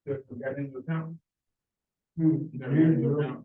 We got into account. Hmm. Never got into account.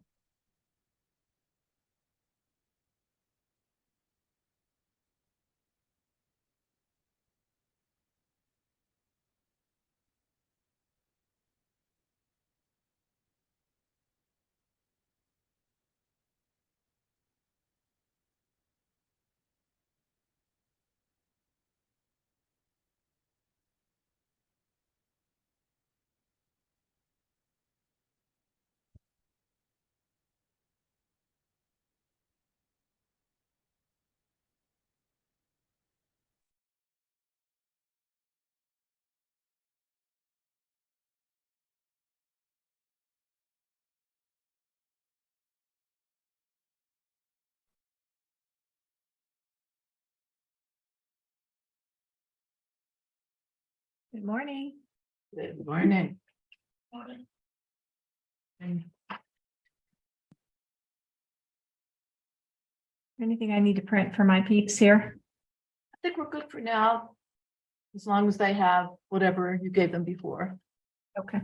Good morning. Good morning. Anything I need to print for my peeps here? I think we're good for now. As long as they have whatever you gave them before. Okay.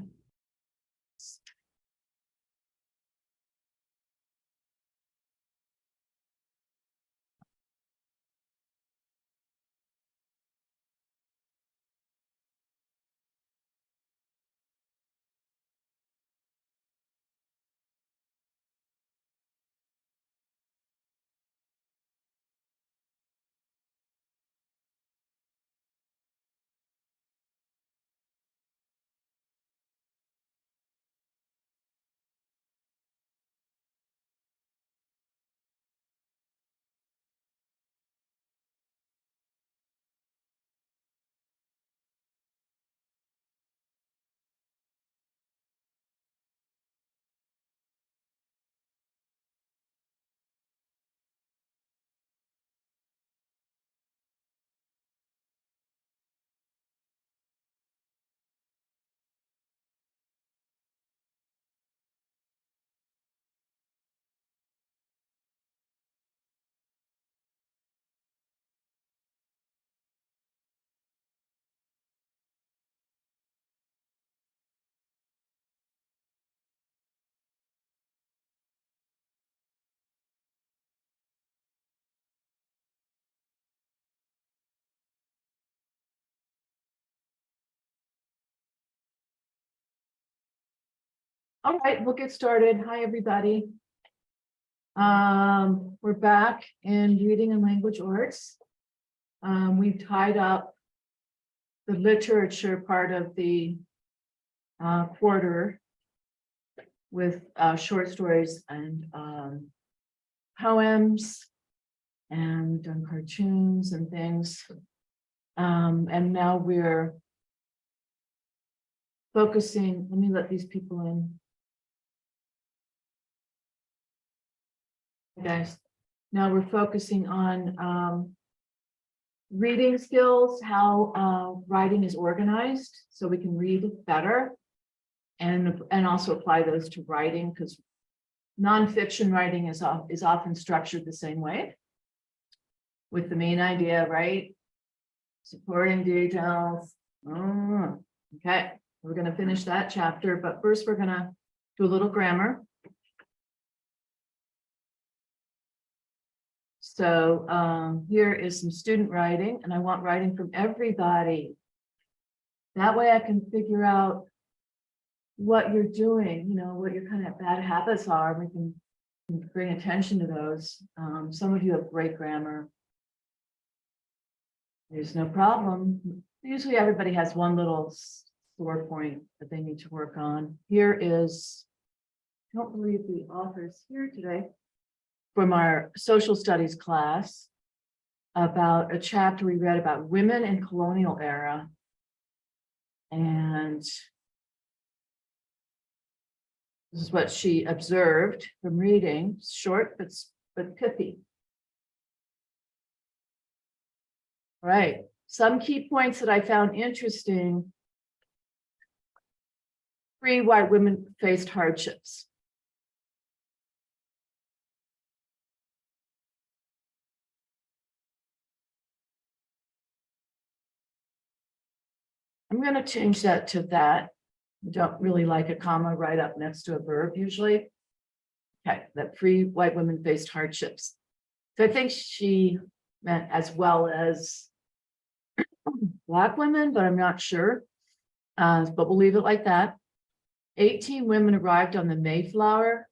All right, we'll get started. Hi, everybody. We're back in reading and language arts. We've tied up the literature part of the quarter with short stories and poems and cartoons and things. And now we're focusing, let me let these people in. Guys, now we're focusing on reading skills, how writing is organized so we can read better and also apply those to writing, because nonfiction writing is often structured the same way with the main idea, right? Supporting details. Okay, we're going to finish that chapter, but first we're going to do a little grammar. So here is some student writing, and I want writing from everybody. That way I can figure out what you're doing, you know, what your kind of bad habits are. We can bring attention to those. Some of you have great grammar. There's no problem. Usually everybody has one little sore point that they need to work on. Here is, I don't believe the author's here today, from our social studies class, about a chapter we read about women in colonial era. And this is what she observed from reading, short but pithy. All right, some key points that I found interesting. 3 white women faced hardships. I'm going to change that to that. We don't really like a comma right up next to a verb usually. Okay, that free white women faced hardships. So I think she meant as well as Black women, but I'm not sure. But we'll leave it like that. 18 women arrived on the Mayflower.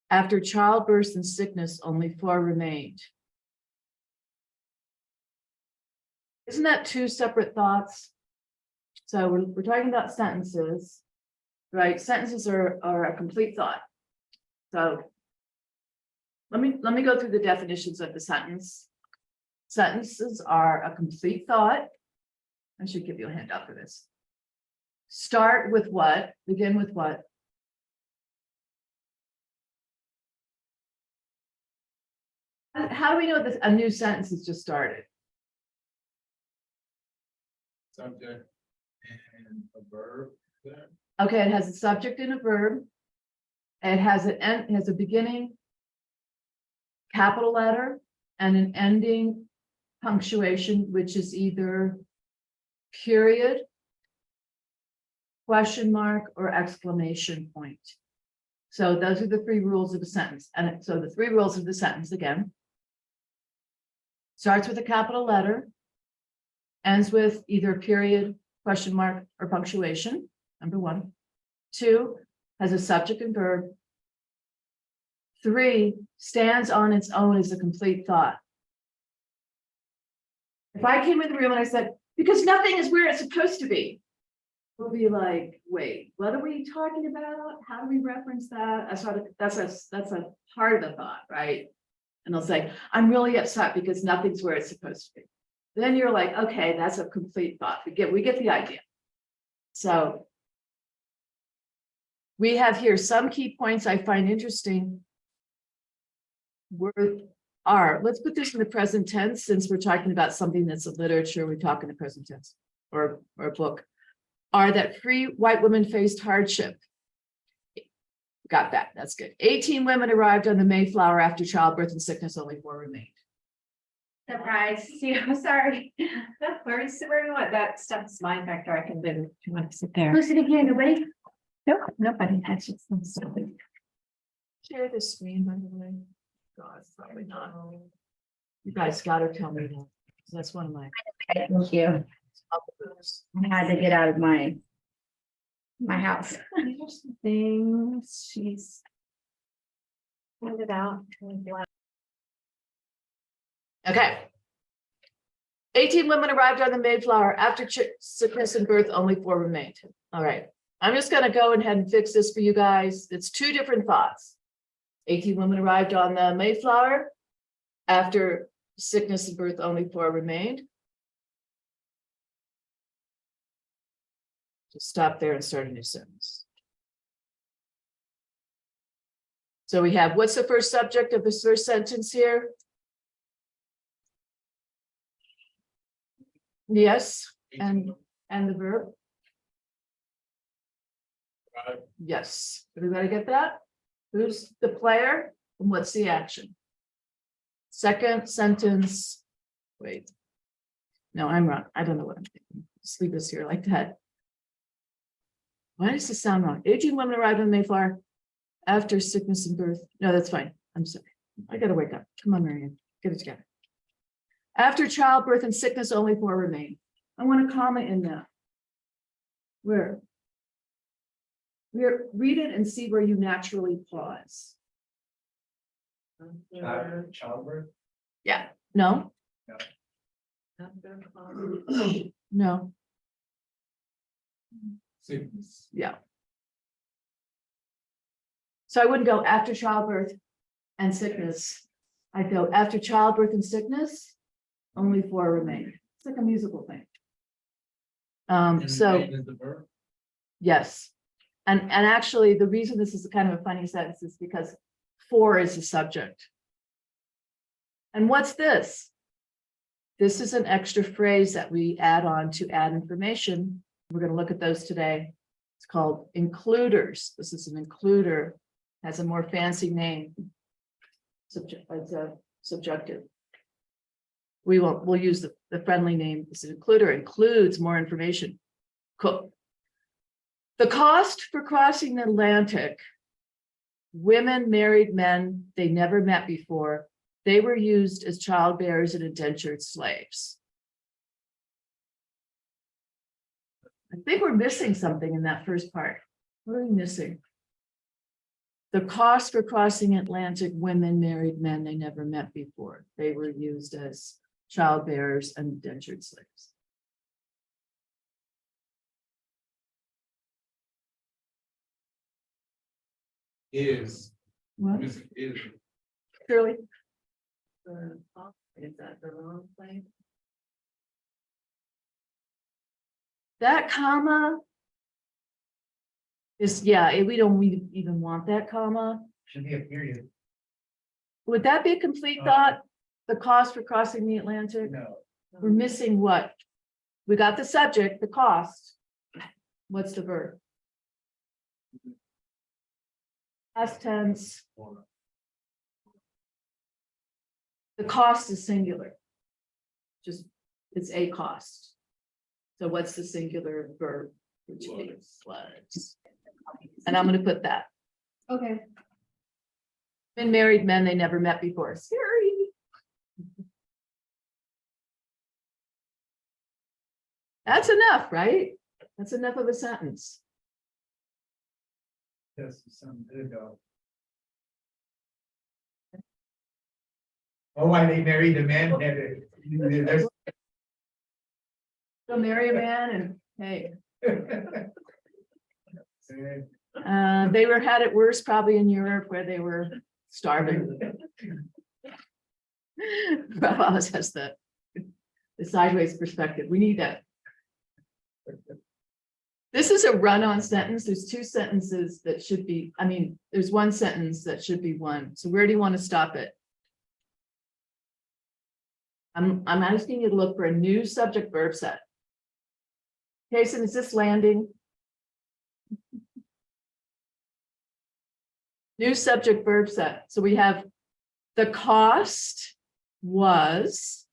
After childbirth and sickness, only 4 remained. Isn't that 2 separate thoughts? So we're talking about sentences, right? Sentences are a complete thought. So let me go through the definitions of the sentence. Sentences are a complete thought. I should give you a handout for this. Start with what? Begin with what? How do we know that a new sentence has just started? Subject and a verb there. Okay, it has a subject and a verb. It has an end, it has a beginning capital letter and an ending punctuation, which is either period, question mark, or exclamation point. So those are the 3 rules of a sentence. And so the 3 rules of the sentence again. Starts with a capital letter, ends with either period, question mark, or punctuation, number 1. 2, has a subject and verb. 3, stands on its own as a complete thought. If I came in the room and I said, because nothing is where it's supposed to be, we'll be like, wait, what are we talking about? How do we reference that? That's a part of the thought, right? And I'll say, I'm really upset because nothing's where it's supposed to be. Then you're like, okay, that's a complete thought. We get the idea. So we have here some key points I find interesting. Let's put this in the present tense, since we're talking about something that's a literature, we talk in the present tense or a book. Are that free white women faced hardship. Got that, that's good. 18 women arrived on the Mayflower after childbirth and sickness, only 4 remained. Surprise, you, sorry. Where do you want that stuff's mine back there? I can do, if you want to sit there. Who's it again, nobody? Nope, nobody, that's just some stuff. Share the screen, by the way. God, probably not. You guys gotta tell me that. That's one of my. Thank you. I had to get out of my house. Here's some things she's handed out. Okay. 18 women arrived on the Mayflower. After sickness and birth, only 4 remained. All right. I'm just going to go ahead and fix this for you guys. It's 2 different thoughts. 18 women arrived on the Mayflower. After sickness and birth, only 4 remained. Just stop there and start a new sentence. So we have, what's the first subject of this first sentence here? Yes, and the verb? Right. Yes. Everybody get that? Who's the player and what's the action? Second sentence. Wait. No, I'm wrong. I don't know what I'm thinking. Just leave this here like that. Why does this sound wrong? 18 women arrived on the Mayflower after sickness and birth. No, that's fine. I'm sorry. I gotta wake up. Come on, Marianne. Get it together. After childbirth and sickness, only 4 remain. I want a comma in that. Where? Read it and see where you naturally pause. Childbirth. Yeah. No. No. No. Sickness. Yeah. So I wouldn't go after childbirth and sickness. I'd go after childbirth and sickness, only 4 remain. It's like a musical thing. So Is the verb? yes. And actually the reason this is kind of a funny sentence is because 4 is the subject. And what's this? This is an extra phrase that we add on to add information. We're going to look at those today. It's called includers. This is an includer, has a more fancy name. It's a subjunctive. We'll use the friendly name. This includer includes more information. Cool. The cost for crossing the Atlantic. Women married men they never met before. They were used as childbearers and indentured slaves. I think we're missing something in that first part. What are we missing? The cost for crossing Atlantic, women married men they never met before. They were used as childbearers and indentured slaves. Is. What? Is. Shirley? Is that the wrong place? That comma is, yeah, we don't even want that comma. Should be a period. Would that be a complete thought? The cost for crossing the Atlantic? No. We're missing what? We got the subject, the cost. What's the verb? Past tense. The cost is singular. Just, it's a cost. So what's the singular verb? Which was. And I'm gonna put that. Okay. Been married men they never met before. Scary. That's enough, right? That's enough of a sentence. Yes, some good dog. Oh, why they married the man? There's. Go marry a man and hey, they had it worse probably in Europe where they were starving. Brabus has the sideways perspective. We need that. This is a run-on sentence. There's two sentences that should be, I mean, there's one sentence that should be one. So where do you want to stop it? I'm asking you to look for a new subject verb set. Jason, is this landing? New subject verb set. So we have the cost was.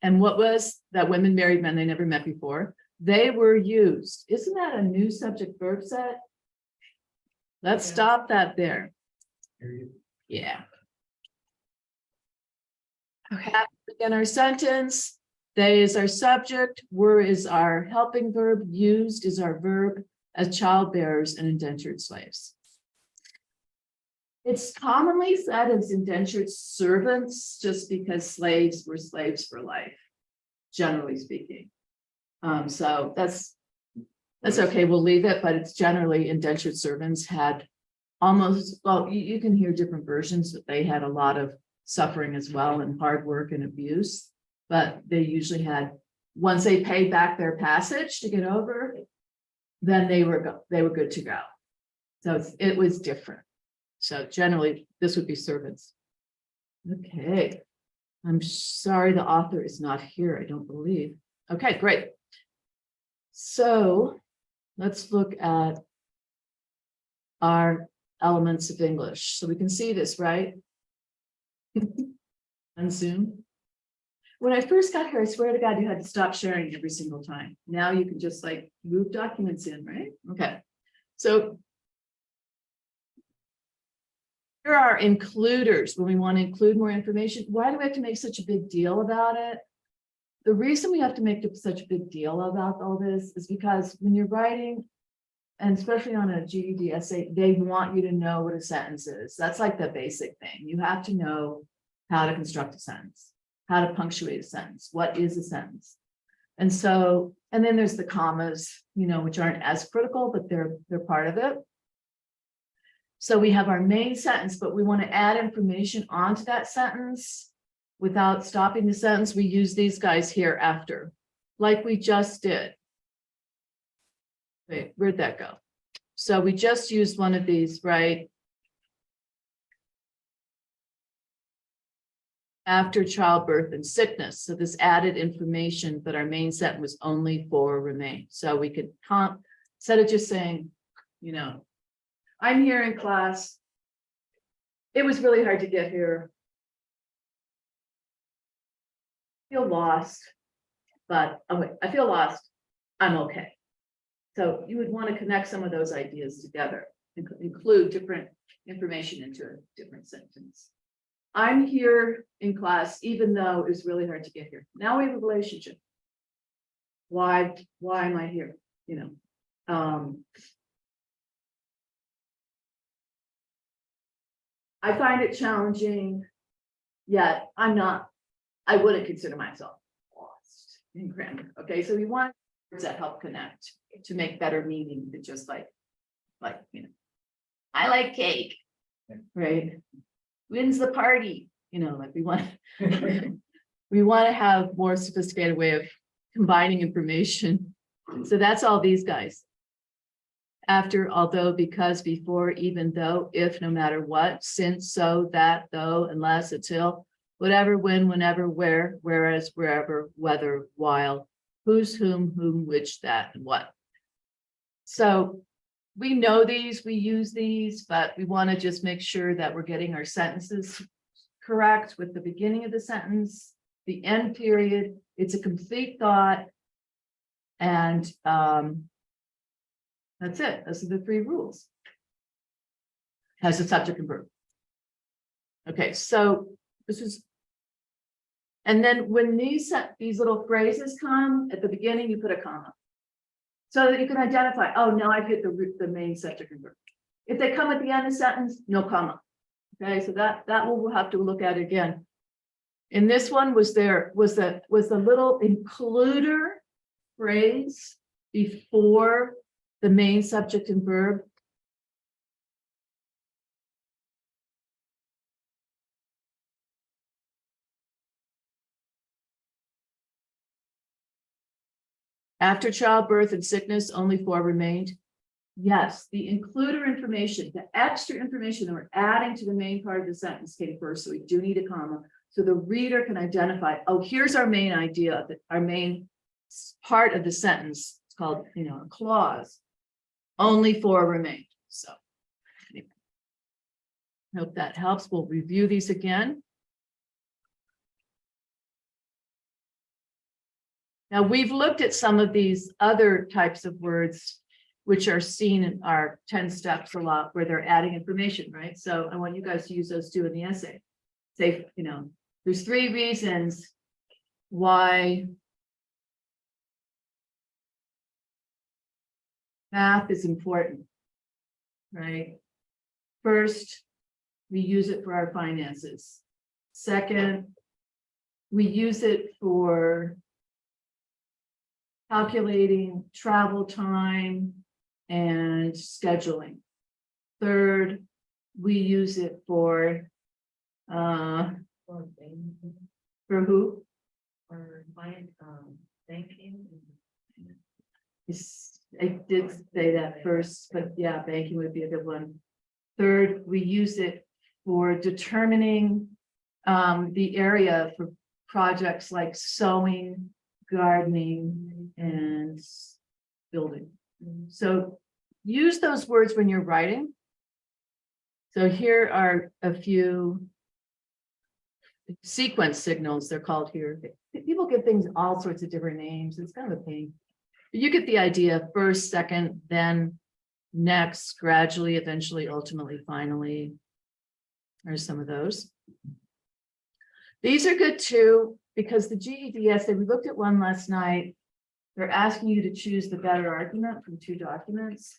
And what was that? Women married men they never met before. They were used. Isn't that a new subject verb set? Let's stop that there. Yeah. Okay. Again, our sentence. They is our subject. Were is our helping verb. Used is our verb as childbearers and indentured slaves. It's commonly said as indentured servants just because slaves were slaves for life, generally speaking. So that's okay. We'll leave it, but it's generally indentured servants had almost, well, you can hear different versions, but they had a lot of suffering as well and hard work and abuse. But they usually had, once they paid back their passage to get over, then they were good to go. So it was different. So generally, this would be servants. Okay. I'm sorry the author is not here, I don't believe. Okay, great. So let's look at our elements of English. So we can see this, right? On Zoom. When I first got here, I swear to God, you had to stop sharing every single time. Now you can just like move documents in, right? Okay. So here are includers when we want to include more information. Why do we have to make such a big deal about it? The reason we have to make such a big deal about all this is because when you're writing, and especially on a GED essay, they want you to know what a sentence is. That's like the basic thing. You have to know how to construct a sentence, how to punctuate a sentence. What is a sentence? And so, and then there's the commas, you know, which aren't as critical, but they're part of it. So we have our main sentence, but we want to add information onto that sentence without stopping the sentence. We use these guys here after, like we just did. Wait, where'd that go? So we just used one of these, right? After childbirth and sickness. So this added information, but our main sentence was only for remain. So we could instead of just saying, you know, I'm here in class. It was really hard to get here. I feel lost, but oh wait, I feel lost. I'm okay. So you would want to connect some of those ideas together, include different information into a different sentence. I'm here in class, even though it's really hard to get here. Now we have a relationship. Why am I here? You know, I find it challenging, yet I wouldn't consider myself lost in grammar. Okay, so we want words that help connect to make better meaning than just like, you know, I like cake, right? Wins the party, you know, like we want to have more sophisticated way of combining information. So that's all these guys. After, although, because, before, even though, if, no matter what, since, so, that, though, unless, until, whatever, when, whenever, where, whereas, wherever, whether, while, whose, whom, which, that, and what. So we know these, we use these, but we want to just make sure that we're getting our sentences correct with the beginning of the sentence, the end period. It's a complete thought. And that's it. Those are the 3 rules. Has a subject and verb. Okay, so this is, and then when these little phrases come at the beginning, you put a comma. So that you can identify, oh, now I've hit the main subject and verb. If they come at the end of the sentence, no comma. Okay, so that we'll have to look at again. In this one, was the little includer phrase before the main subject and verb? After childbirth and sickness, only 4 remained. Yes, the includer information, the extra information that we're adding to the main part of the sentence came first, so we do need a comma. So the reader can identify, oh, here's our main idea, our main part of the sentence. It's called, you know, a clause. Only 4 remained. So anyway, hope that helps. We'll review these again. Now we've looked at some of these other types of words which are seen in our 10 steps a lot, where they're adding information, right? So I want you guys to use those too in the essay. Say, you know, there's 3 reasons why math is important, right? First, we use it for our finances. Second, we use it for calculating travel time and scheduling. Third, we use it for who? For banking. I did say that first, but yeah, banking would be a good one. Third, we use it for determining the area for projects like sewing, gardening, and building. So use those words when you're writing. So here are a few sequence signals, they're called here. People give things all sorts of different names. It's kind of a pain. But you get the idea: first, second, then, next, gradually, eventually, ultimately, finally. There's some of those. These are good too, because the GED essay, we looked at one last night. They're asking you to choose the better argument from 2 documents.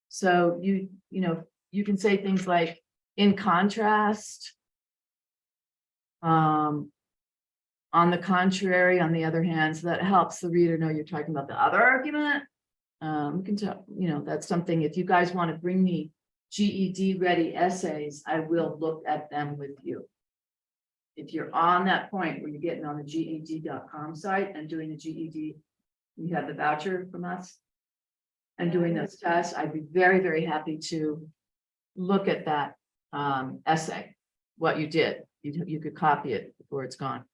So you know, you can say things like, in contrast, on the contrary, on the other hand, so that helps the reader know you're talking about the other argument. You can tell, you know, that's something, if you guys want to bring me GED ready essays, I will look at them with you. If you're on that point where you're getting on the GED.com site and doing the GED, you have the voucher from us and doing those tests, I'd be very, very happy to look at that essay, what you did. You could copy it before it's gone.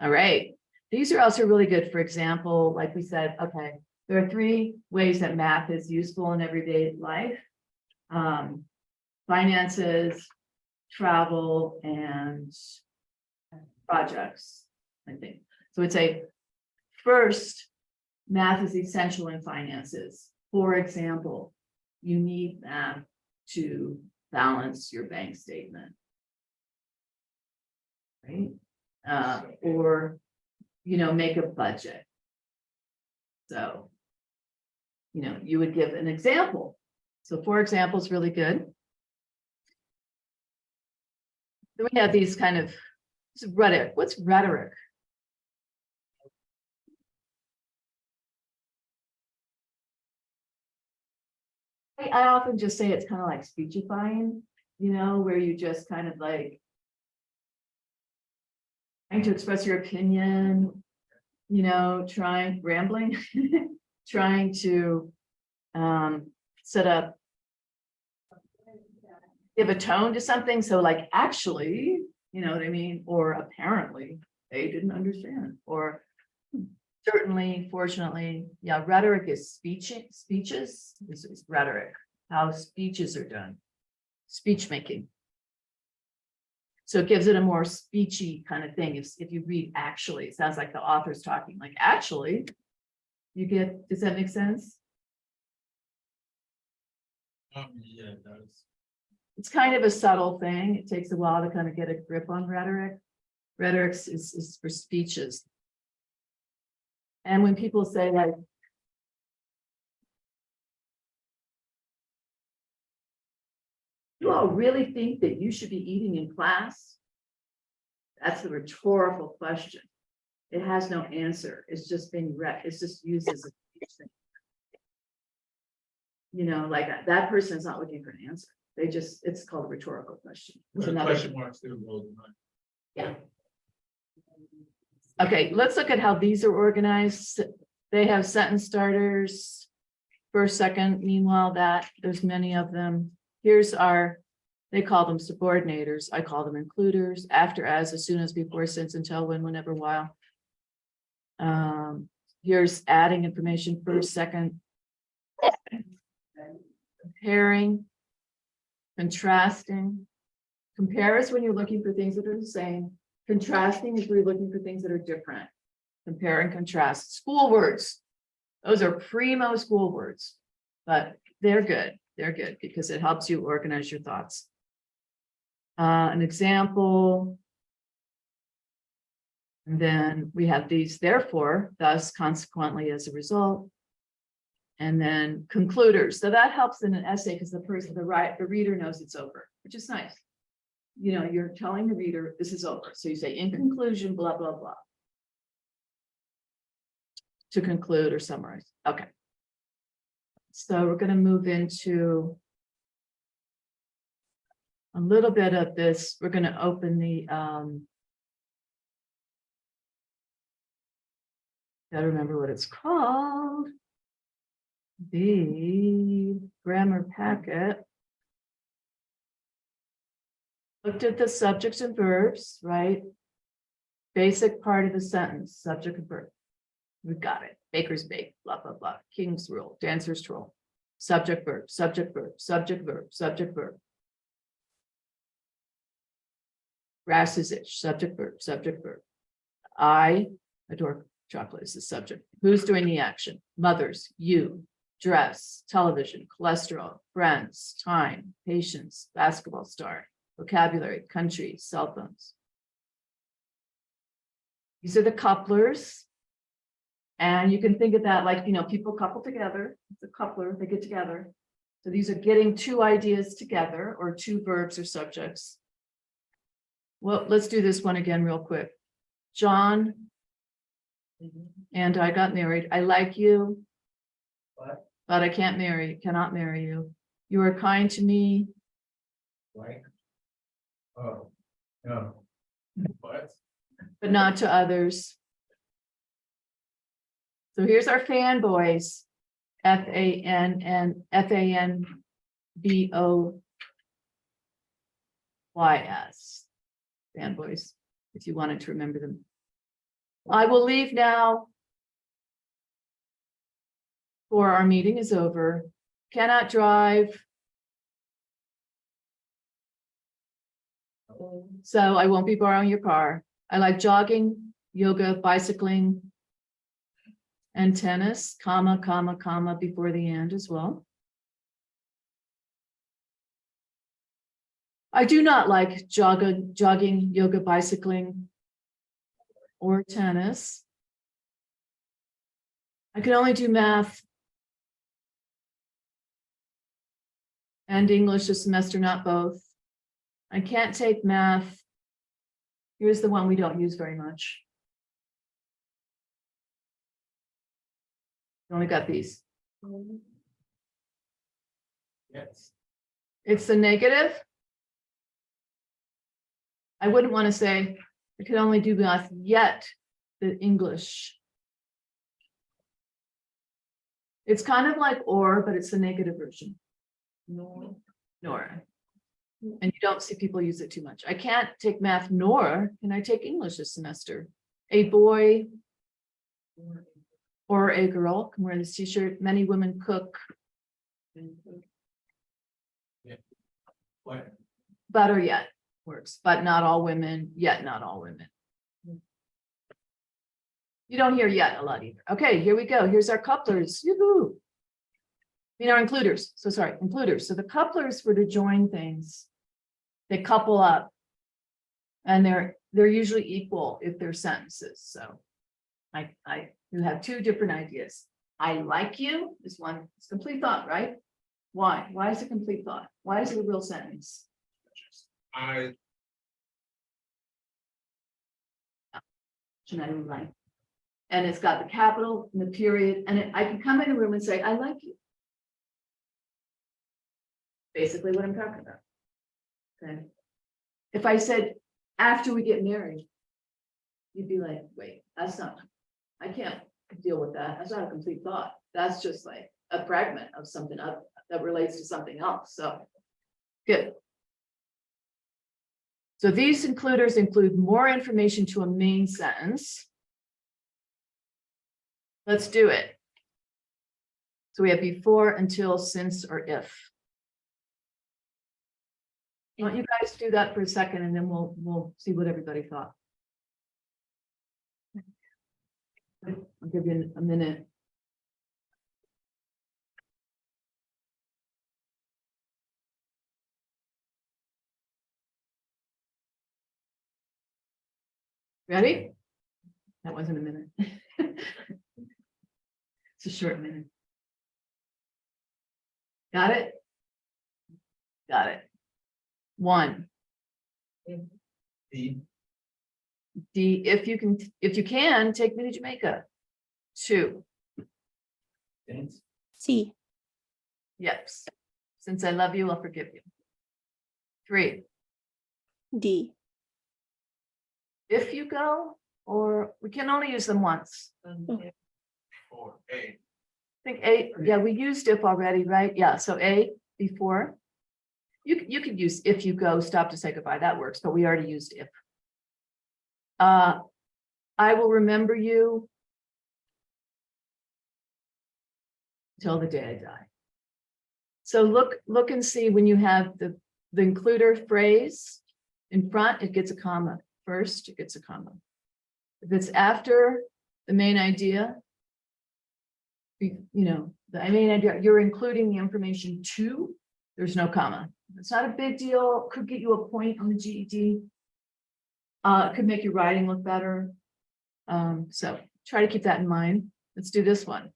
All right. These are also really good. For example, like we said, okay, there are 3 ways that math is useful in everyday life. Finances, travel, and projects, I think. So it's a first, math is essential in finances. For example, you need math to balance your bank statement. Right? Or, make a budget. So, you would give an example. So for example is really good. Then we have these kind of rhetoric. What's rhetoric? I often just say it's kind of like speechifying, where you just kind of like trying to express your opinion, trying rambling, trying to set up, give a tone to something. So like, actually, you know what I mean? Or apparently they didn't understand, or certainly, fortunately, yeah, rhetoric is speeches is rhetoric, how speeches are done, speech making. So it gives it a more speechy kind of thing. If you read actually, it sounds like the author's talking, like actually, does that make sense? Yeah, it does. It's kind of a subtle thing. It takes a while to kind of get a grip on rhetoric. Rhetoric is for speeches. And when people say like, you all really think that you should be eating in class? That's a rhetorical question. It has no answer. It's just being it's just used as a speech thing. Like that person is not looking for an answer. It's called a rhetorical question. It's another Question marks through both. Yeah. Okay, let's look at how these are organized. They have sentence starters, first, second. Meanwhile, there's many of them. Here's they call them subordinators. I call them includers. After, as soon as, before, since, until, when, whenever, while. Here's adding information, first, second. Comparing, contrasting. Compare is when you're looking for things that are the same. Contrasting is where you're looking for things that are different. Compare and contrast. School words. Those are primo school words, but they're good. They're good because it helps you organize your thoughts. An example. And then we have these, therefore, thus, consequently, as a result. And then concluders. So that helps in an essay because the reader knows it's over, which is nice. You're telling the reader this is over. So you say, in conclusion, blah, blah, blah. To conclude or summarize. Okay. So we're going to move into a little bit of this. We're going to open the, gotta remember what it's called. The grammar packet. Looked at the subjects and verbs, right? Basic part of the sentence, subject and verb. We've got it. Baker's bake, blah, blah, blah. King's rule, dancer's troll. Subject, verb, subject, verb, subject, verb, subject, verb. Grass is itch, subject, verb, subject, verb. I adore chocolate is the subject. Who's doing the action? Mothers, you, dress, television, cholesterol, friends, time, patience, basketball star, vocabulary, country, cell phones. These are the couplers. And you can think of that like, people couple together. It's a coupler, they get together. So these are getting two ideas together or two verbs or subjects. Well, let's do this one again real quick. John and I got married. I like you, What? but I cannot marry you. You are kind to me. Like? Oh, no. What? But not to others. So here's our fanboys. FANBOYS. Fanboys, if you wanted to remember them. I will leave now. For our meeting is over. Cannot drive. So I won't be borrowing your car. I like jogging, yoga, bicycling. And tennis, comma, comma, comma before the and as well. I do not like jogging, yoga, bicycling, or tennis. I can only do math and English this semester, not both. I can't take math. Here's the one we don't use very much. Only got these. Yes. It's the negative. I wouldn't want to say I could only do math yet the English. It's kind of like or, but it's the negative version. Nor. And you don't see people use it too much. I can't take math nor can I take English this semester. A boy or a girl can wear this t-shirt. Many women cook. What? Better yet works, but not all women, yet not all women. You don't hear yet a lot either. Okay, here we go. Here's our couplers. Yoo-hoo. I mean, our includers. So sorry, includers. So the couplers were to join things. They couple up. And they're usually equal if they're sentences. So you have two different ideas. I like you is one. It's complete thought, right? Why? Why is it complete thought? Why is it a real sentence? I I like. And it's got the capital and the period, and I can come in a room and say, I like you. Basically what I'm talking about. Okay. If I said, after we get married, you'd be like, wait, that's not, I can't deal with that. That's not a complete thought. That's just like a fragment of something other that relates to something else. So good. So these includers include more information to a main sentence. Let's do it. So we have before, until, since, or if. Why don't you guys do that for a second and then we'll see what everybody thought. I'll give you a minute. Ready? That wasn't a minute. It's a short minute. Got it? Got it. 1. D. D, if you can, take me to Jamaica. 2. Dance. C. Yes. Since I love you, I'll forgive you. 3. D. If you go, or we can only use them once. I 4. A. think A, yeah, we used if already, right? Yeah, so A before. You could use if you go, stop to say goodbye, that works, but we already used if. I will remember you till the day I die. So look and see when you have the includer phrase in front, it gets a comma. First, it gets a comma. If it's after the main idea, the main idea, you're including the information to, there's no comma. It's not a big deal, could get you a point on the GED. It could make your writing look better. So try to keep that in mind. Let's do this one.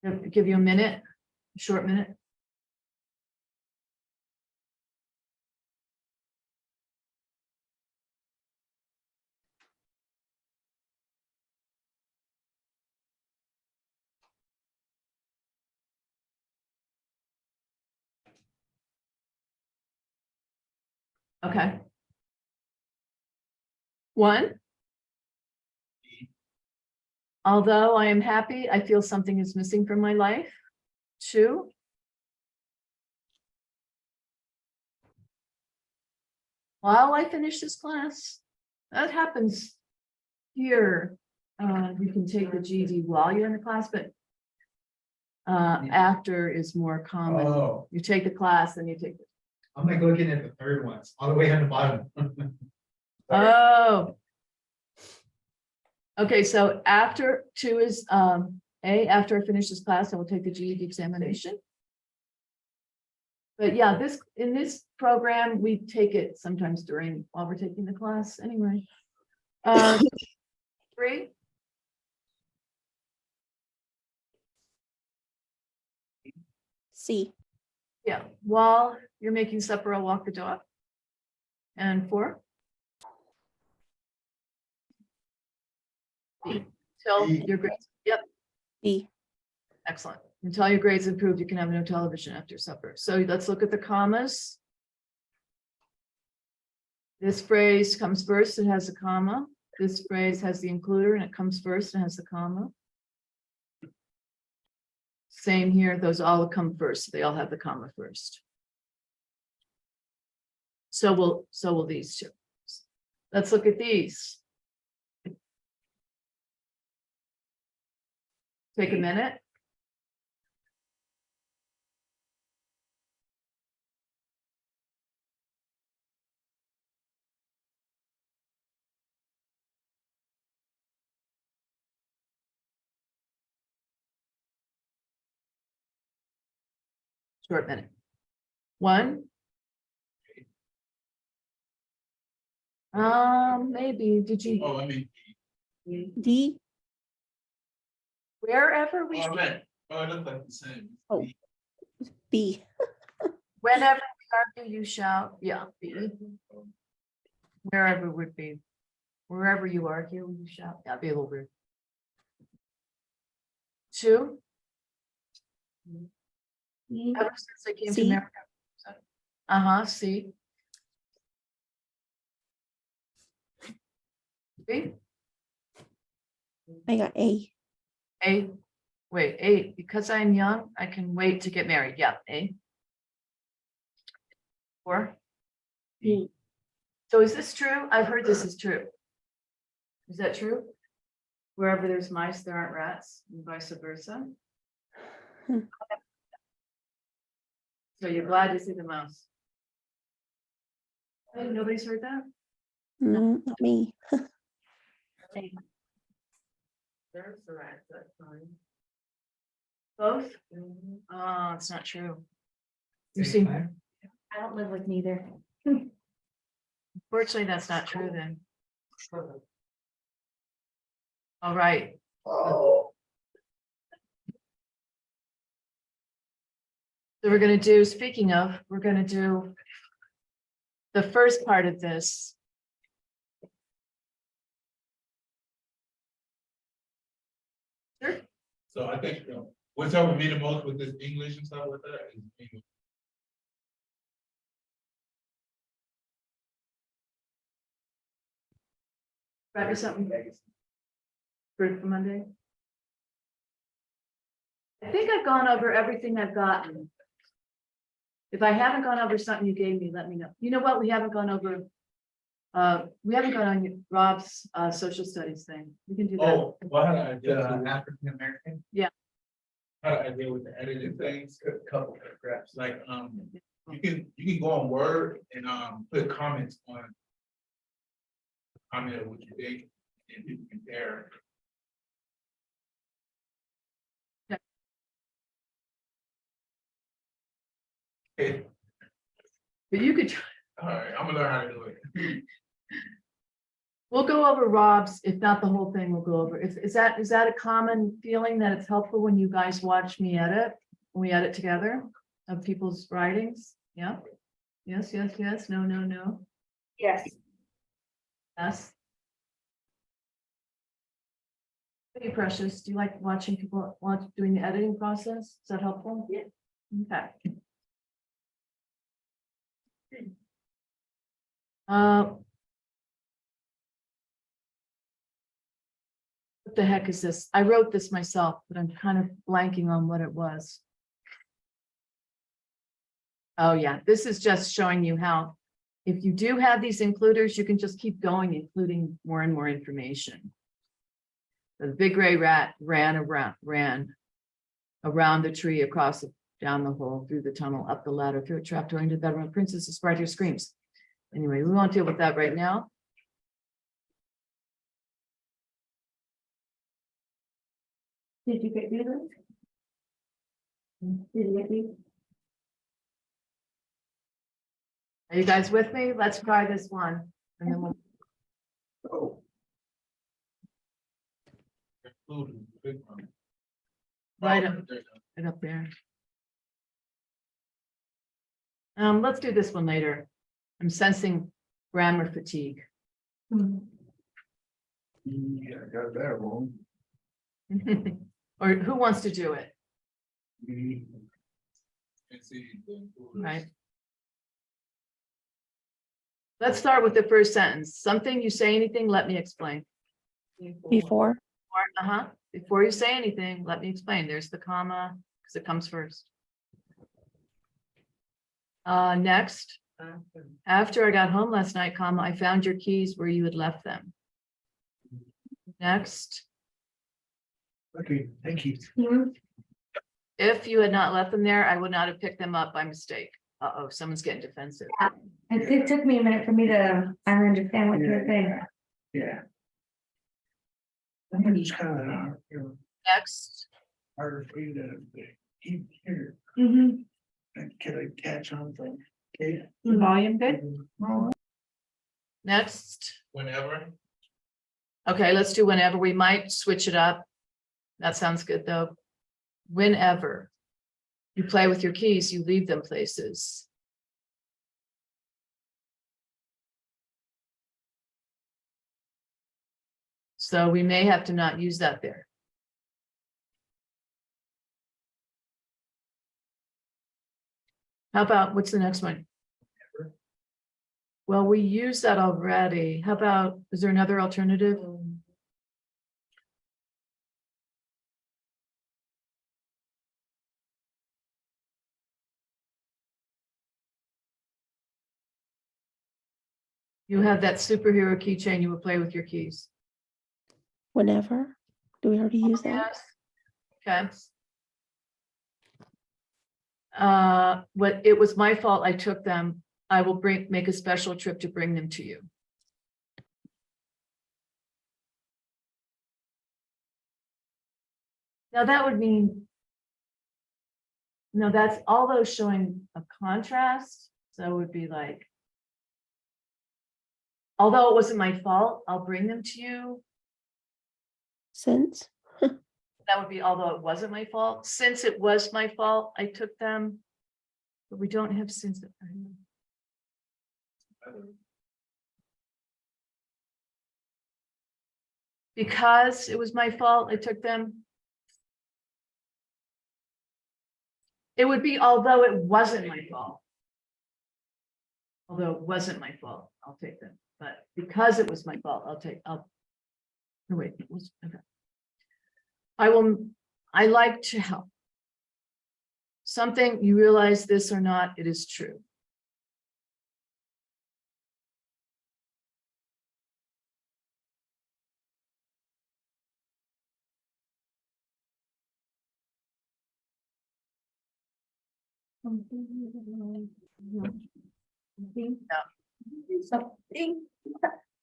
I'll give you a minute, a short minute. Okay. 1. Although I am happy, I feel something is missing from my life. 2. While I finish this class, that happens here. You can take the GED while you're in the class, but after is more common. Oh, You take the class, then you take the. I'm like looking at the third ones, all the way on the bottom. Oh. Okay, so after 2 is after I finish this class, I will take the GED examination. But yeah, in this program, we take it sometimes while we're taking the class anyway. 3, C. yeah, while you're making supper, I'll walk the dog. And 4. B. Till B. your grades, yep, D. excellent. Until your grades improve, you can have no television after supper. So let's look at the commas. This phrase comes first, it has a comma. This phrase has the includer and it comes first and has the comma. Same here, those all come first. They all have the comma first. So will these two. Let's look at these. Take a minute. Short minute. 1. Maybe, did you, Oh, I mean, D. wherever we, oh, man, oh, it looks like the same. Oh. B. whenever we argue, you shout, yeah. Wherever would be, wherever you argue, you shout, that'd be a little weird. 2. Ever since I came to C. America. Uh-huh, C. B. I got A. A. Wait, A, because I'm young, I can wait to get married. Yeah, A. 4. B. So is this true? I've heard this is true. Is that true? Wherever there's mice, there aren't rats, and vice versa. Hmm. So you're glad to see the mouse. Hey, nobody's heard that? No, not me. There's the rat, that's fine. Both? Oh, it's not true. You see, Same I don't live with neither. fortunately, that's not true then. All right. So we're gonna do, speaking of, we're gonna do the first part of this. Sure. So I think, what's helping me the most with this English and stuff like that is English. Write me something. For Monday. I think I've gone over everything I've gotten. If I haven't gone over something you gave me, let me know. You know what? We haven't gone over. We haven't gone on Rob's social studies thing. We can do that. Oh, well, I had an idea, African American. I had an idea with the editing things, Couple paragraphs. like, you can go on Word and, put comments on. Comment of what you think, and you can compare. Okay, But you could, try- all right, I'm gonna learn how to do it. we'll go over Rob's, if not the whole thing, we'll go over. Is that a common feeling that it's helpful when you guys watch me edit? When we edit together of people's writings? Yeah? Yes, yes, yes, no, no, no, Yes. yes. Hey, Precious, do you like watching people doing the editing process? Is that helpful? Yeah. Okay. What the heck is this? I wrote this myself, but I'm kind of blanking on what it was. Oh, yeah, this is just showing you how, if you do have these includers, you can just keep going, including more and more information. The big gray rat ran around the tree, down the hole, through the tunnel, up the ladder, through a trapdoor into the bedroom. The princess is right here screams. Anyway, we won't deal with that right now. Did you get these? Did you get these? Are you guys with me? Let's try this one. And then we'll, Oh. Including the big one. Right Oh, up. there you go. right up there. Let's do this one later. I'm sensing grammar fatigue. Yeah, I got that wrong. Or who wants to do it, And see the includers. right? Let's start with the first sentence. Something, you say anything, let me explain. Before. Before you say anything, let me explain. There's the comma, because it comes first. Next, after I got home last night, comma, I found your keys where you had left them. Next, Okay, thank you. if you had not left them there, I would not have picked them up by mistake. Uh-oh, someone's getting defensive. It took me a minute for me to, I understand what you're saying. Yeah. I'm just kind of, you know, Next, hard for you to keep here. Mhm. And can I catch on from? Okay. Volume good? next. Whenever, Okay, let's do whenever. We might switch it up. That sounds good, though. Whenever you play with your keys, you leave them places. So we may have to not use that there. How about, what's the next one? Well, we used that already. How about, is there another alternative? You have that superhero keychain, you would play with your keys. Whenever. Do we already use that? Yes. Okay. What, it was my fault, I took them. I will make a special trip to bring them to you. Now that would mean. No, that's all those showing a contrast, so it would be like. Although it wasn't my fault, I'll bring them to you. Since. That would be, although it wasn't my fault, since it was my fault, I took them. But we don't have since. Because it was my fault, I took them. It would be, although it wasn't my fault. Although it wasn't my fault, I'll take them, but because it was my fault, no, wait, it was, okay. I like to help. Something, you realize this or not, it is true.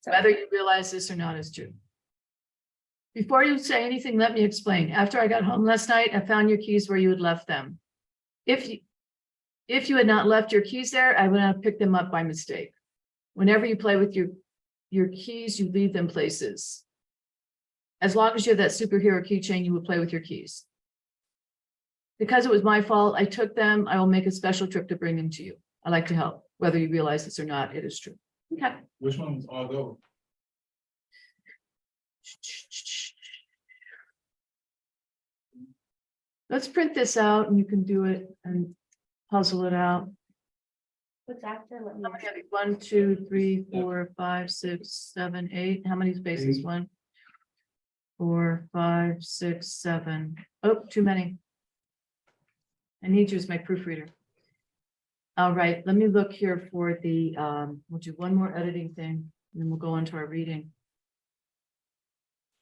Whether you realize this or not is true. Before you say anything, let me explain. After I got home last night, I found your keys where you had left them. If you had not left your keys there, I would not have picked them up by mistake. Whenever you play with your keys, you leave them places. As long as you have that superhero keychain, you would play with your keys. Because it was my fault, I took them. I will make a special trip to bring them to you. I like to help, whether you realize this or not, it is true. Okay. which one was all those? Let's print this out and you can do it and puzzle it out. What's after? Let me. How many have you? 1, 2, 3, 4, 5, 6, 7, 8. How many spaces? 1, 4, 5, 6, 7. Oh, too many. I need you as my proofreader. All right, let me look here for the, we'll do one more editing thing, and then we'll go on to our reading.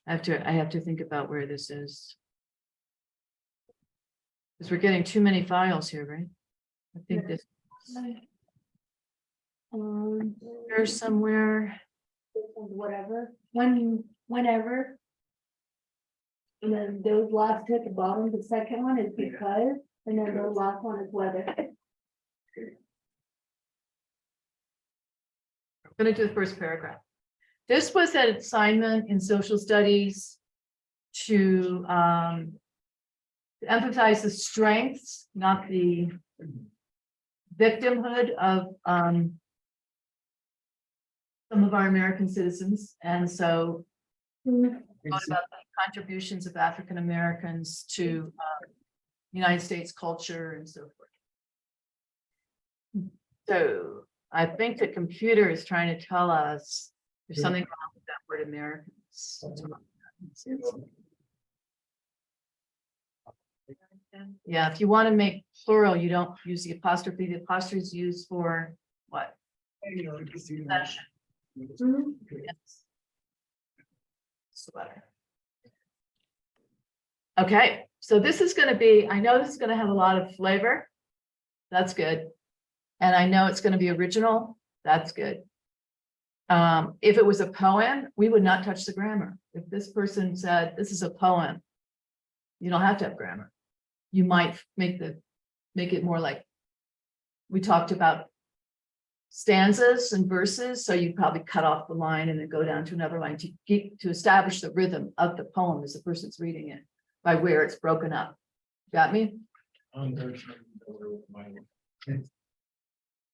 I have to think about where this is. Because we're getting too many files here, right? I think this. There's somewhere. Whatever, whenever. And then those last two at the bottom, the second one is because, and then the last one is whether. I'm gonna do the first paragraph. This was an assignment in social studies to emphasize the strengths, not the victimhood of some of our American citizens. And so what about the contributions of African Americans to United States culture and so forth. So I think the computer is trying to tell us there's something wrong with that word Americans. Yeah, if you want to make plural, you don't use the apostrophe. The apostrophe is used for what? Possession. Yes. Sweater. Okay, so this is going to be, I know this is going to have a lot of flavor. That's good. And I know it's going to be original. That's good. If it was a poem, we would not touch the grammar. If this person said, this is a poem, you don't have to have grammar. You might make it more like we talked about stanzas and verses. So you'd probably cut off the line and then go down to another line to establish the rhythm of the poem as the person's reading it by where it's broken up. Got me?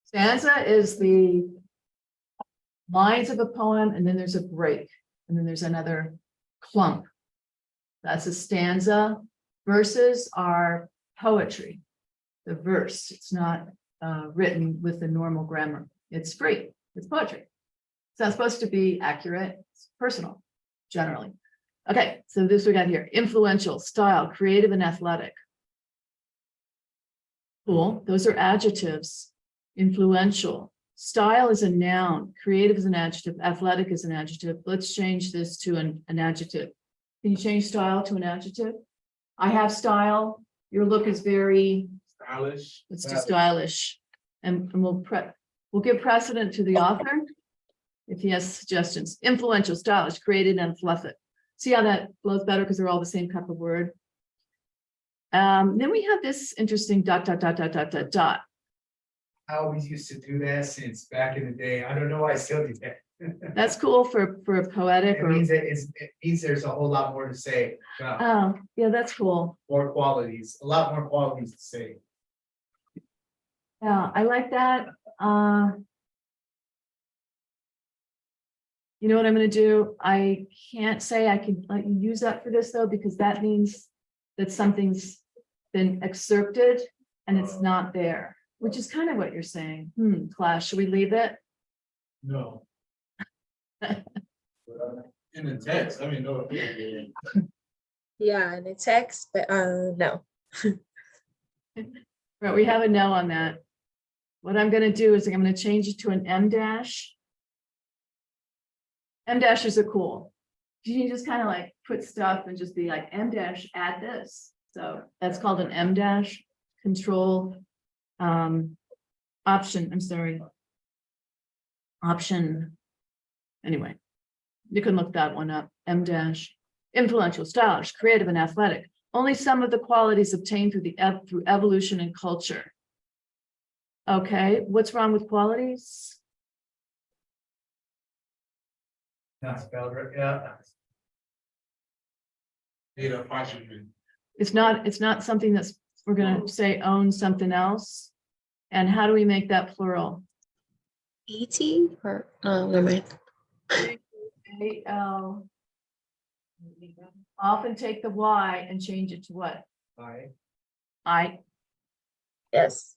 Stanza is the lines of a poem, and then there's a break, and then there's another clump. That's a stanza. Verses are poetry. The verse, it's not written with the normal grammar. It's free. It's poetry. It's not supposed to be accurate. It's personal, generally. Okay, so this we got here. Influential, style, creative, and athletic. Cool. Those are adjectives. Influential. Style is a noun. Creative is an adjective. Athletic is an adjective. Let's change this to an adjective. Can you change style to an adjective? I have style. Your look is very Stylish. it's too stylish. And we'll give precedent to the author if he has suggestions. Influential, stylish, creative, and athletic. See how that flows better because they're all the same type of word. Then we have this interesting ... I always used to do that since back in the day. I don't know why I still do that. That's cool for a poetic It or. means it means there's a whole lot more to say. Oh, yeah, that's cool. More qualities, a lot more qualities to say. Yeah, I like that. You know what I'm gonna do? I can't say I can let you use that for this though, because that means that something's been excerpted and it's not there, which is kind of what you're saying. Class, should we leave it? No. In the text, I mean, no. Yeah, in a text, but no. Right, we have a no on that. What I'm gonna do is I'm gonna change it to an M dash. M dashes are cool. You can just kind of like put stuff and just be like M dash add this. So that's called an M dash control option. I'm sorry. Option. Anyway, you can look that one up. M dash influential, stylish, creative, and athletic. Only some of the qualities obtained through evolution and culture. Okay, what's wrong with qualities? Not spelled right, yeah. Need a apostrophe. It's not something that's, we're gonna say own something else. And how do we make that plural? ET or never mind. A-L. Often take the Y and change it to what? I, Yes.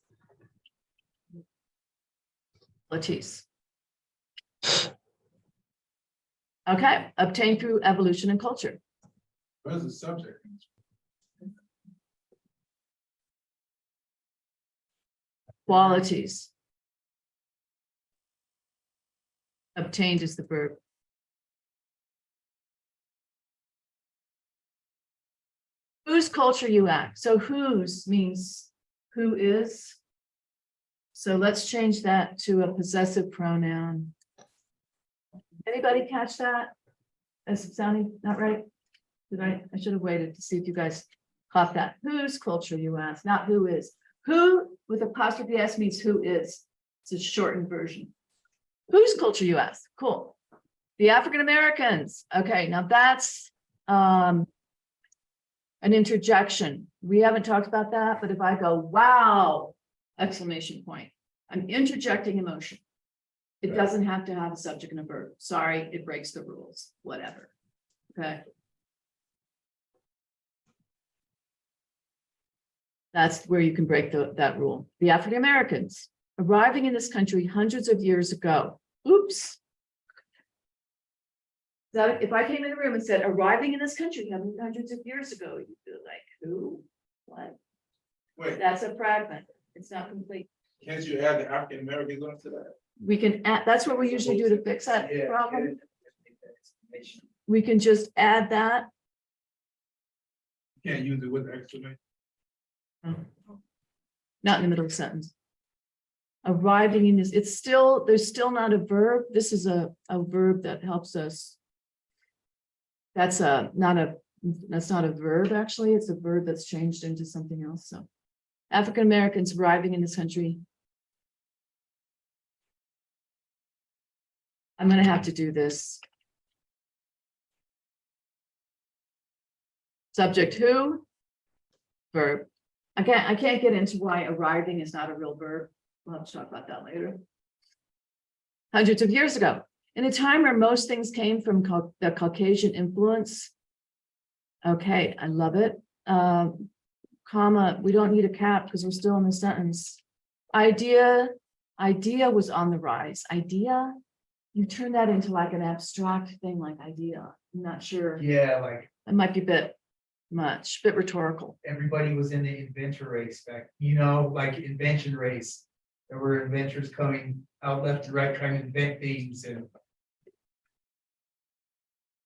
Latisse. Okay, obtained through evolution and culture. Where's the subject? Qualities. Obtained is the verb. Whose culture you act. So whose means who is. So let's change that to a possessive pronoun. Anybody catch that? As sounding not right? I should have waited to see if you guys caught that. Whose culture you asked, not who is. Who with apostrophe S means who is. It's a shortened version. Whose culture you asked? Cool. The African Americans. Okay, now that's an interjection. We haven't talked about that, but if I go, wow, exclamation point, I'm interjecting emotion. It doesn't have to have a subject and a verb. Sorry, it breaks the rules, whatever. Okay. That's where you can break that rule. The African Americans arriving in this country hundreds of years ago. Oops. That if I came in the room and said arriving in this country hundreds of years ago, you'd be like, who? What? Wait, That's a fragment. It's not complete. can't you add the African Americans onto that? We can add, that's what we usually do to fix that Yeah, problem. yeah. We can just add that. You can't use it with exclamation. Not in the middle of the sentence. Arriving in this, it's still, there's still not a verb. This is a verb that helps us. That's not a verb, actually. It's a verb that's changed into something else. So African Americans arriving in this country. I'm gonna have to do this. Subject who? Verb. I can't get into why arriving is not a real verb. We'll have to talk about that later. Hundreds of years ago, in a time where most things came from the Caucasian influence. Okay, I love it. Comma, we don't need a cap because we're still in the sentence. Idea was on the rise. Idea, you turn that into like an abstract thing like idea. I'm not sure. Yeah, like It might be a bit much, bit rhetorical. everybody was in the inventor race back, like invention race. There were inventors coming out left and right trying to invent things and.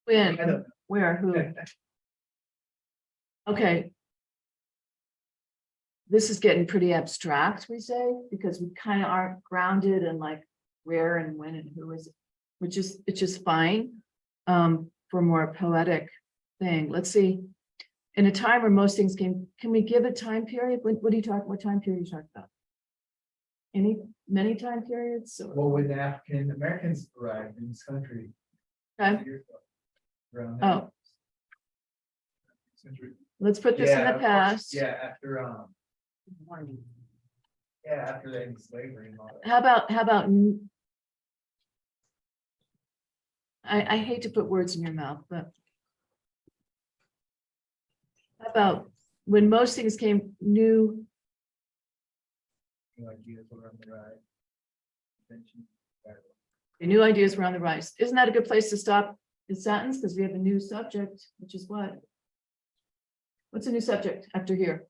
I When, don't where, who? know. Okay. This is getting pretty abstract, we say, because we kind of aren't grounded in like where and when and who is, it's just fine. For more poetic thing. Let's see. In a time where most things came, can we give a time period? What do you talk, what time period you talk about? Many time periods? Or- Well, when the African Americans arrived in this country. Okay. years ago, around there. Oh, let's put this in Yeah, the past. Yeah, after after the end of slavery and all that. How about? I hate to put words in your mouth, but. How about when most things came new? New ideas were on the rise. Invention, New ideas were on the rise. Isn't that a good place to stop the sentence? Because we have a new subject, which is what? What's a new subject after here?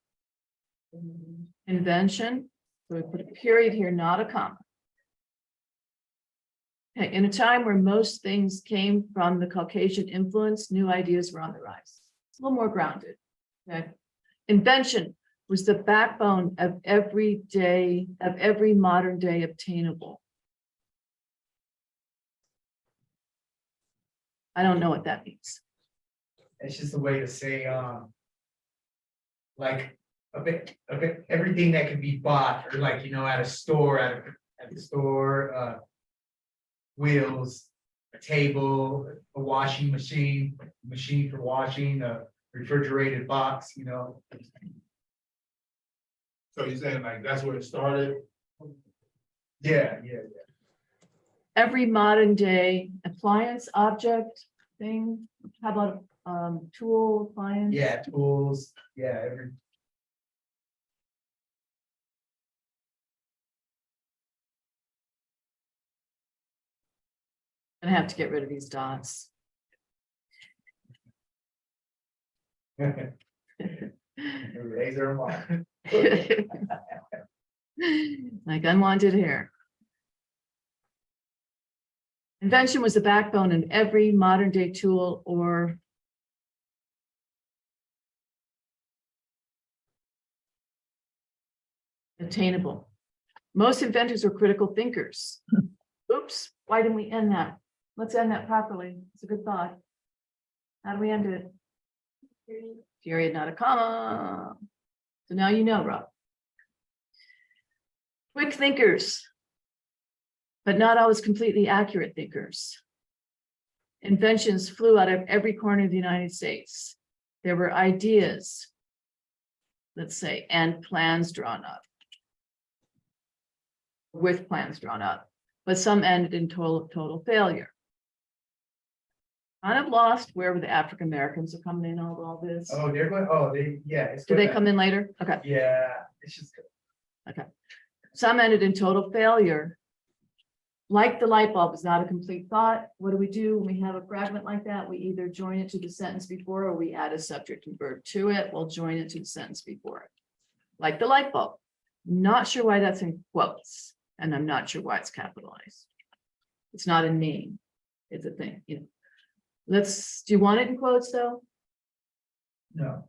Invention. So we put a period here, not a comma. Okay, in a time where most things came from the Caucasian influence, new ideas were on the rise. It's a little more grounded. Okay. Invention was the backbone of every modern day obtainable. I don't know what that means. It's just a way to say, like a bit, everything that can be bought or like, at a store, at the store, wheels, a table, a washing machine for washing, a refrigerated box, So you're saying like that's where it started? Yeah. Every modern day appliance, object, thing. How about tool, appliance? Yeah, tools, yeah, I have to get rid of these dots. razor mark. Like unwanted hair. Invention was the backbone in every modern day tool or attainable. Most inventors were critical thinkers. Oops, why didn't we end that? Let's end that properly. It's a good thought. How do we end it? Period, not a comma. So now you know, Rob. Quick thinkers, but not always completely accurate thinkers. Inventions flew out of every corner of the United States. There were ideas, let's say, and plans drawn up. With plans drawn up, but some ended in total failure. Kind of lost where the African Americans are coming in all this. Oh, they're going, oh, they, yeah. it's Do they gonna- come in later? Okay. Yeah, it's just. Some ended in total failure. Like the light bulb is not a complete thought. What do? When we have a fragment like that? We either join it to the sentence before or we add a subject and verb to it. We'll join it to the sentence before it. Like the light bulb. Not sure why that's in quotes, and I'm not sure why it's capitalized. It's not a name. It's a thing, you know. Do you want it in quotes though? No.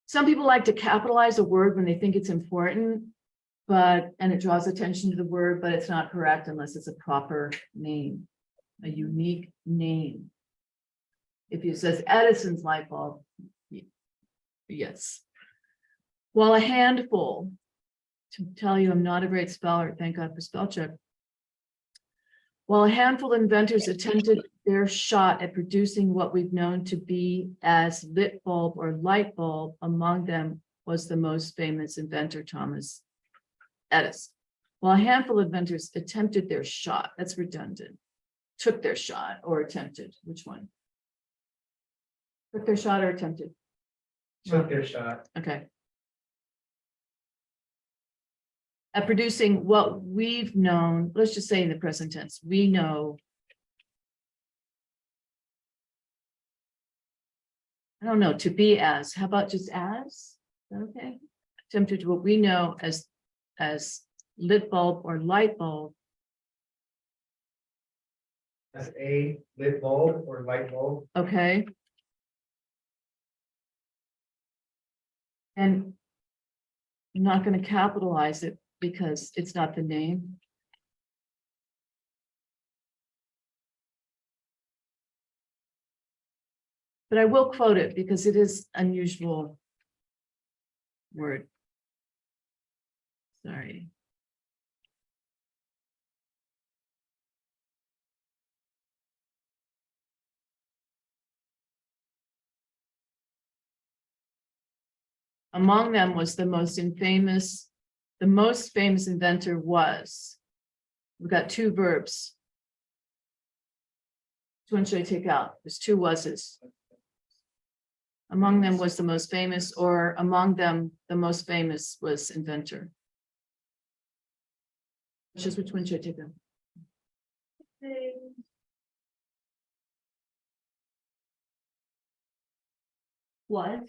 Some people like to capitalize a word when they think it's important, and it draws attention to the word, but it's not correct unless it's a proper name, a unique name. If it says Edison's light bulb, yes. While a handful, to tell you I'm not a great speller, thank God for spell check. While a handful of inventors attempted their shot at producing what we've known to be as lit bulb or light bulb, among them was the most famous inventor, Thomas Edison. While a handful of inventors attempted their shot, that's redundant, took their shot or attempted, which one? Took their shot or attempted? Took their shot. Okay. At producing what we've known, let's just say in the present tense, we know. I don't know, to be as, how about just as? Is that okay? Attempted to what we know as lit bulb or light bulb. As a lit bulb or light bulb. Okay. And I'm not going to capitalize it because it's not the name. But I will quote it because it is unusual word. Sorry. Among them was the most famous inventor was. We've got two verbs. Which one should I take out? There's two was's. Among them was the most famous, or among them, the most famous was inventor. Which one should I take out? Was.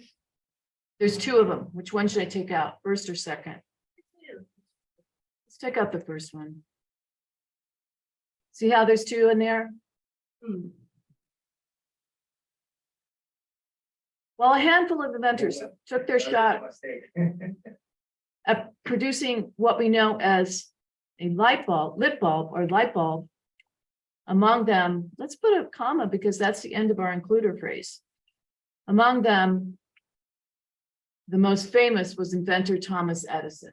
There's two of them. Which one should I take out? First or second? Let's take out the first one. See how there's two in there? Well, a handful of inventors took their shot at producing what we know as a lit bulb or light bulb. Among them, let's put a comma because that's the end of our includer phrase. Among them, the most famous was inventor Thomas Edison.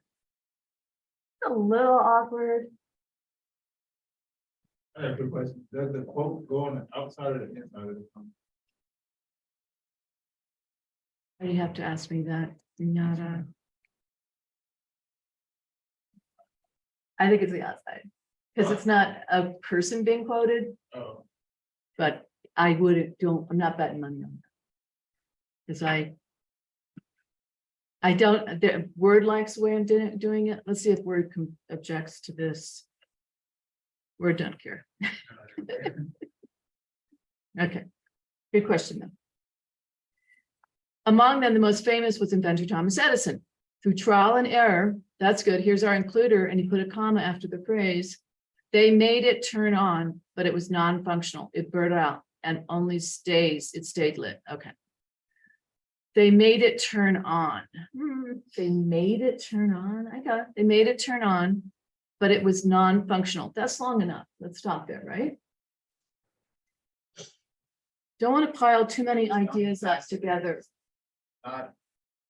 A little awkward. I have a good question. Does the quote go on the outside or the inside of the comment? Why do you have to ask me that? Not I think it's the outside because it's not a person being quoted, Oh, but I'm not betting money on that. Because I don't, the Word likes the way I'm doing it. Let's see if Word objects to this. Word don't care. Okay, good question though. Among them, the most famous was inventor Thomas Edison. Through trial and error, that's good. Here's our includer, and he put a comma after the phrase. They made it turn on, but it was non-functional. It burned out and only it stayed lit. Okay. They made it turn on. They made it turn on. I got it. They made it turn on, but it was non-functional. That's long enough. Let's stop there, right? don't want to pile too many ideas up together.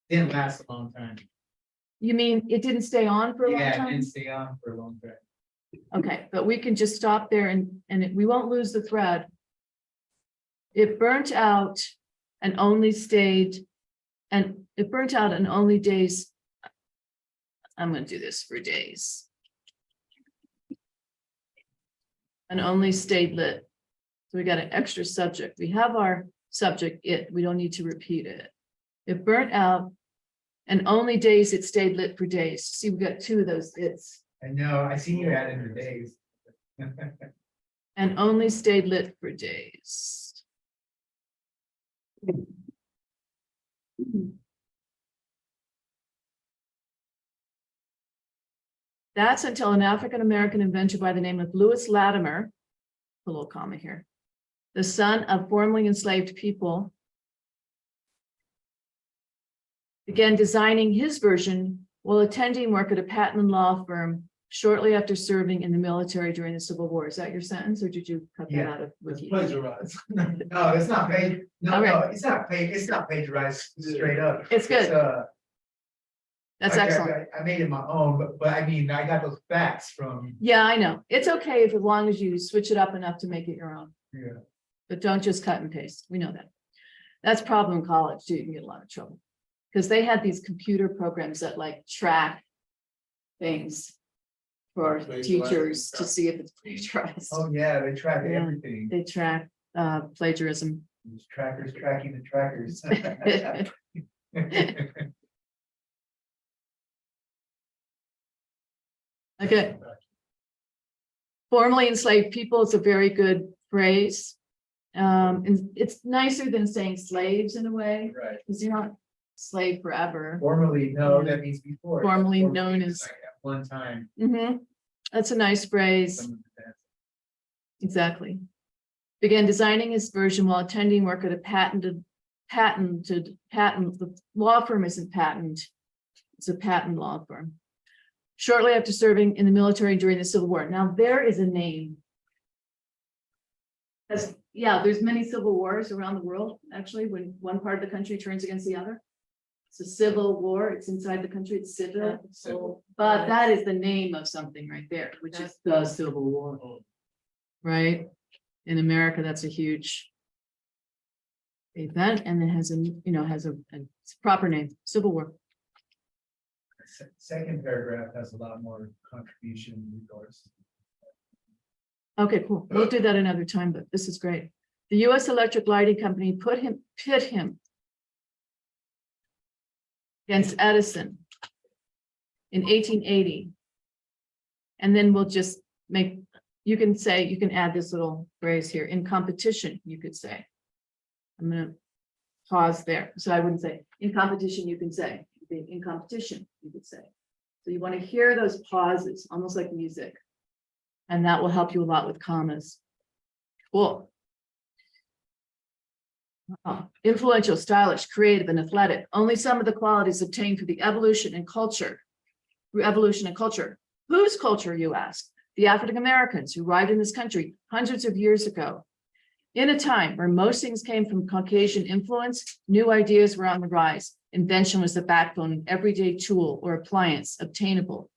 Didn't last a long time. You mean it didn't stay on for a long Yeah, it time? didn't stay on for a long time. Okay, but we can just stop there and we won't lose the thread. It burnt out and only stayed, and it burnt out and only days. I'm gonna do this for days. And only stayed lit. So we got an extra subject. We have our subject, it, we don't need to repeat it. It burnt out and only days it stayed lit for days. See, we got two of those it's. I know, I seen you add in the days. And only stayed lit for days. That's until an African-American inventor by the name of Lewis Latimer, a little comma here, the son of formerly enslaved people, began designing his version while attending work at a patent law firm shortly after serving in the military during the Civil War. Is that your sentence, or did you cut that Yeah, out of It's Wiki? plagiarized. No, it's not paid, no, Okay. no, it's not plagiarized straight up. It's good. That's I- I- excellent. I made it my own, but I mean, I got those facts from, Yeah, I know. It's okay if as long as you switch it up enough to make it your own, yeah. but don't just cut and paste. We know that. That's a problem in college too. You can get a lot of trouble. Because they had these computer programs that like track things for Plagiarized. teachers to see if it's plagiarized. Oh, yeah, they track Yeah. everything. They track plagiarism. These trackers tracking the trackers. Okay. Formerly enslaved people is a very good phrase. And it's nicer than saying slaves in a way, Right. because you're not slave forever. Formerly, no, that means before. Formerly known is as- like at one time. That's a nice phrase. some of that. Exactly. Began designing his version while attending work at a patent, the law firm isn't patent. It's a patent law firm. Shortly after serving in the military during the Civil War. Now, there is a name. Yeah, there's many civil wars around the world, actually, when one part of the country turns against the other. It's a civil war, it's inside the country, it's civil, but that is the name of something right there, which is the Civil War. Right? In America, that's a huge event, and it has a proper name, Civil War. Second paragraph has a lot more contribution in regards. Okay, cool. We'll do that another time, but this is great. The US Electric Lighting Company pit him against Edison in 1880. And then we'll just you can add this little phrase here, in competition, you could say. I'm gonna pause there. So I wouldn't say, in competition, you can say, in competition, you could say. So you want to hear those pauses, almost like music. And that will help you a lot with commas. Cool. Influential, stylish, creative, and athletic. Only some of the qualities obtained through the evolution and culture. Through evolution and culture. Whose culture, you ask? The African Americans who arrived in this country hundreds of years ago. In a time where most things came from Caucasian influence, new ideas were on the rise. Invention was the backbone of everyday tool or appliance obtainable.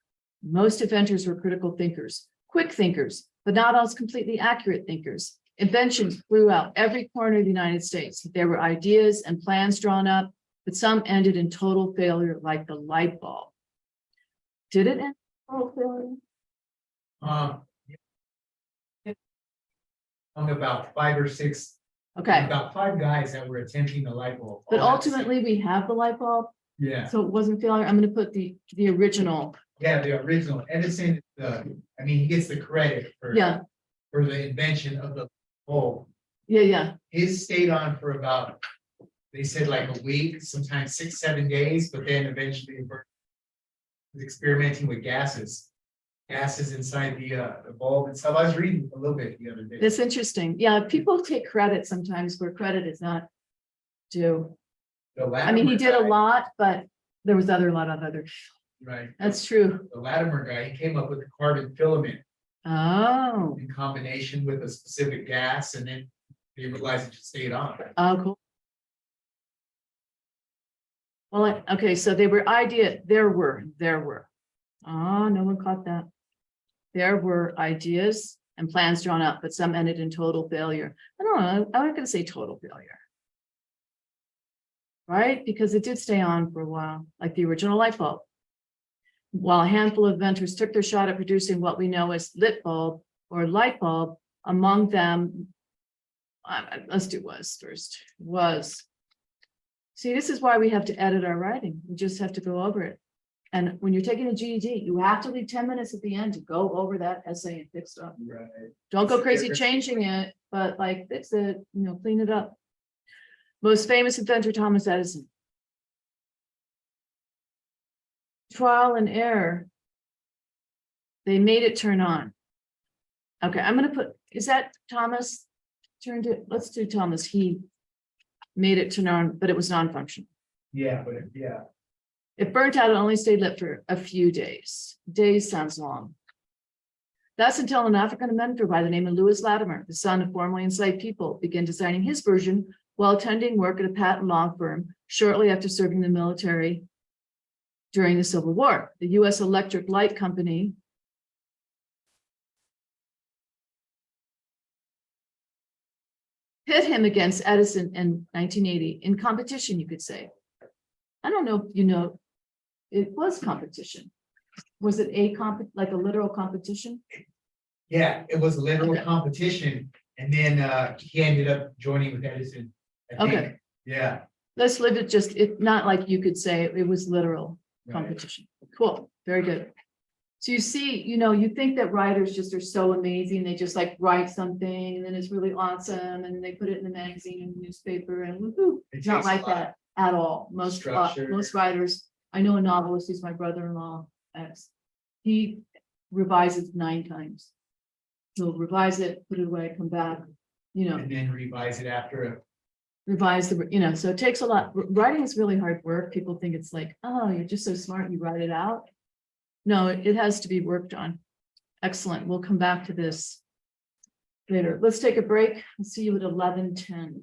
Most inventors were critical thinkers, quick thinkers, but not always completely accurate thinkers. Inventions flew out every corner of the United States. There were ideas and plans drawn up, but some ended in total failure, like the light bulb. Did it end in total failure? On about 5 or 6, Okay, about 5 guys that were attempting the light bulb. but all at the same- ultimately we have the light bulb, Yeah, so it wasn't failure. I'm gonna put the original. yeah, the original Edison, he gets the credit for. Yeah, For the invention of the bulb. yeah. His stayed on for about, they said like a week, sometimes 6, 7 days, but then eventually it worked. Was experimenting with gases inside the bulb itself. I was reading a little bit the other day. That's interesting. Yeah, people take credit sometimes where credit is not due. I mean, he did a lot, but there was a lot of other, Right, that's true. the Latimer guy, he came up with the carbon filament Oh, in combination with a specific gas, and then They realized it just stayed on. Oh, cool. Well, okay, so there were. Oh, no one caught that. There were ideas and plans drawn up, but some ended in total failure. I don't know, I'm not gonna say total failure. Right, because it did stay on for a while, like the original light bulb. While a handful of inventors took their shot at producing what we know as lit bulb or light bulb, among them, let's do was first, was. See, this is why we have to edit our writing. We just have to go over it. And when you're taking a GED, you have to leave 10 minutes at the end to go over that essay and fix stuff. Right. Don't go crazy changing it, but like fix it, clean it up. Most famous inventor, Thomas Edison. Trial and error. They made it turn on. Okay, I'm gonna put, is that Thomas? Let's do Thomas. He made it turn on, but it was non-functional. Yeah, but yeah. It burnt out and only stayed lit for a few days. Days sounds long. That's until an African inventor by the name of Lewis Latimer, the son of formerly enslaved people, began designing his version while attending work at a patent law firm shortly after serving the military during the Civil War. The U.S. Electric Light Company pit him against Edison in 1980 in competition, you could say. I don't know if you know, it was competition. Was it like a literal competition? Yeah, it was a literal Okay. competition, and then he ended up joining with Edison. I think. Okay. Yeah. Let's live it just, it's not like you could say it was literal right. competition. Cool, very good. So you see, you think that writers just are so amazing. They just like write something and then it's really awesome and they put it in the magazine and newspaper and woohoo. It It's not takes a like lot. that at all. Most writers, I know a novelist, he's my brother-in-law, he revises 9 times. He'll revise it, put it away, come back, And then revise it after. revise so it takes a lot. Writing is really hard work. People think it's like, oh, you're just so smart, you write it out. No, it has to be worked on. Excellent. We'll come back to this later. Let's take a break. I'll see you at 11:10.